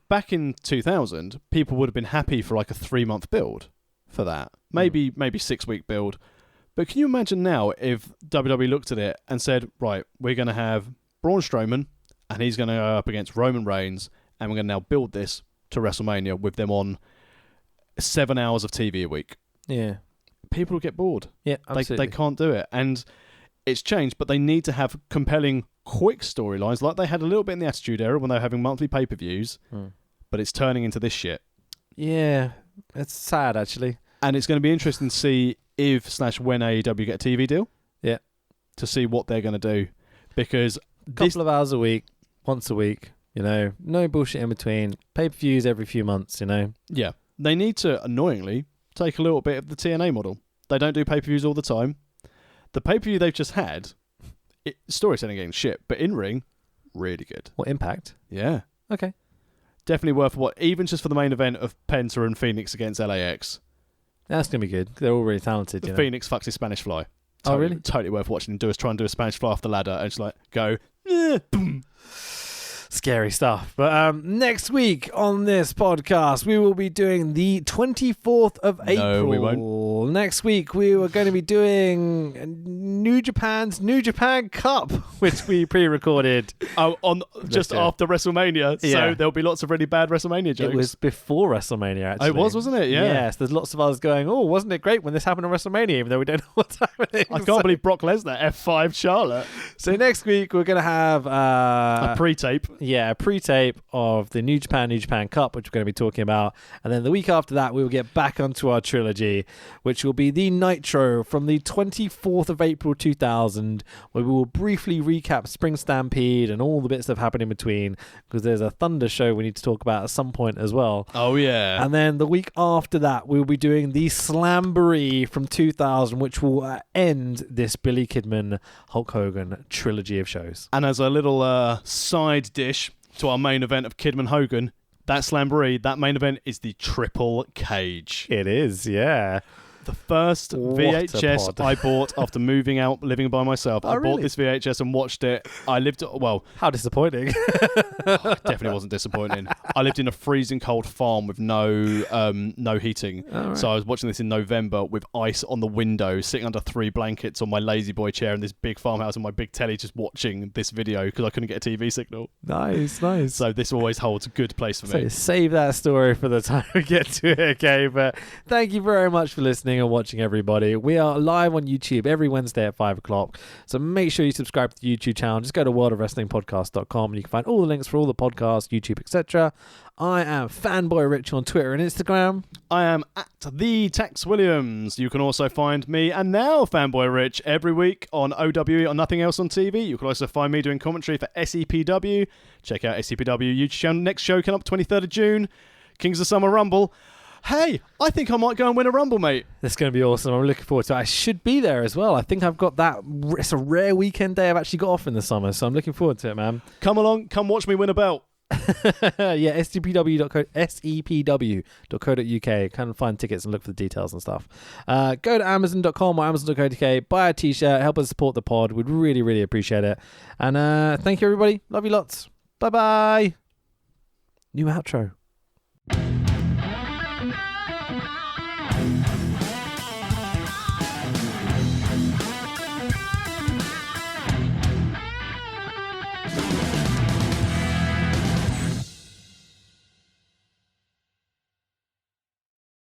Back in 2000, people would have been happy for like a 3-month build for that. Maybe 6-week build. But can you imagine now if WWE looked at it and said, right, we're going to have Braun Strowman and he's going to go up against Roman Reigns and we're going to now build this to WrestleMania with them on 7 hours of TV a week. Yeah. People will get bored. Yeah, absolutely. They can't do it. And it's changed, but they need to have compelling, quick storylines like they had a little bit in the Attitude Era when they were having monthly pay-per-views, but it's turning into this shit. Yeah, it's sad, actually. And it's going to be interesting to see if/when AEW get a TV deal. Yeah. To see what they're going to do. Because couple of hours a week, once a week, no bullshit in between. Pay-per-views every few months, Yeah. They need to, annoyingly, take a little bit of the TNA model. They don't do pay-per-views all the time. The pay-per-view they've just had, storytelling getting shit, but in-ring, really good. What, Impact? Yeah. Okay. Definitely worth what, even just for the main event of Penta and Phoenix against LAX. That's going to be good. They're all really talented. Phoenix fucks his Spanish Fly. Oh, really? Totally worth watching him try and do a Spanish Fly off the ladder and just go, boom. Scary stuff. But next week on this podcast, we will be doing the 24th of April. No, we won't. Next week, we are going to be doing New Japan's New Japan Cup, which we pre-recorded. Just after WrestleMania. Yeah. So there'll be lots of really bad WrestleMania jokes. It was before WrestleMania, actually. It was, wasn't it? Yeah. Yes, there's lots of us going, wasn't it great when this happened on WrestleMania, even though we don't know what's happening. I can't believe Brock Lesnar F5 Charlotte. So next week, we're going to have a pre-tape. Yeah, a pre-tape of the New Japan Cup, which we're going to be talking about. And then the week after that, we will get back onto our trilogy, which will be the Nitro from the 24th of April 2000, where we will briefly recap Spring Stampede and all the bits that have happened in between, because there's a Thunder show we need to talk about at some point as well. Oh, yeah. And then the week after that, we'll be doing the Slamboree from 2000, which will end this Billy Kidman, Hulk Hogan trilogy of shows. And as a little side dish to our main event of Kidman Hogan, that Slamboree, that main event is the Triple Cage. It is, yeah. The first VHS I bought after moving out, living by myself. I bought this VHS and watched it. How disappointing. Definitely wasn't disappointing. I lived in a freezing cold farm with no heating. Right. So I was watching this in November with ice on the window, sitting under 3 blankets on my lazy boy chair in this big farmhouse and my big telly, just watching this video because I couldn't get a TV signal. Nice. So this always holds a good place for me. So save that story for the time we get to it, okay? But thank you very much for listening and watching, everybody. We are live on YouTube every Wednesday at 5 o'clock, so make sure you subscribe to the YouTube channel. Just go to worldofwrestlingpodcast.com and you can find all the links for all the podcasts, YouTube, etc. I am Fanboy Rich on Twitter and Instagram. I am at the Tex Williams. You can also find me and now Fanboy Rich every week on OWE or Nothing Else on TV. You can also find me doing commentary for SEPW. Check out SEPW YouTube channel. Next show coming up 23rd of June, Kings of Summer Rumble. Hey, I think I might go and win a Rumble, mate. That's going to be awesome. I'm looking forward to it. I should be there as well. I think I've got that. It's a rare weekend day I've actually got off in the summer, so I'm looking forward to it, man. Come along. Come watch me win a belt. Yeah, sepw.co.uk. Kind of find tickets and look for the details and stuff. Go to amazon.com or amazon.co.uk. Buy a t-shirt. Help us support the pod. We'd really, really appreciate it. And thank you, everybody. Love you lots. Bye-bye. New outro.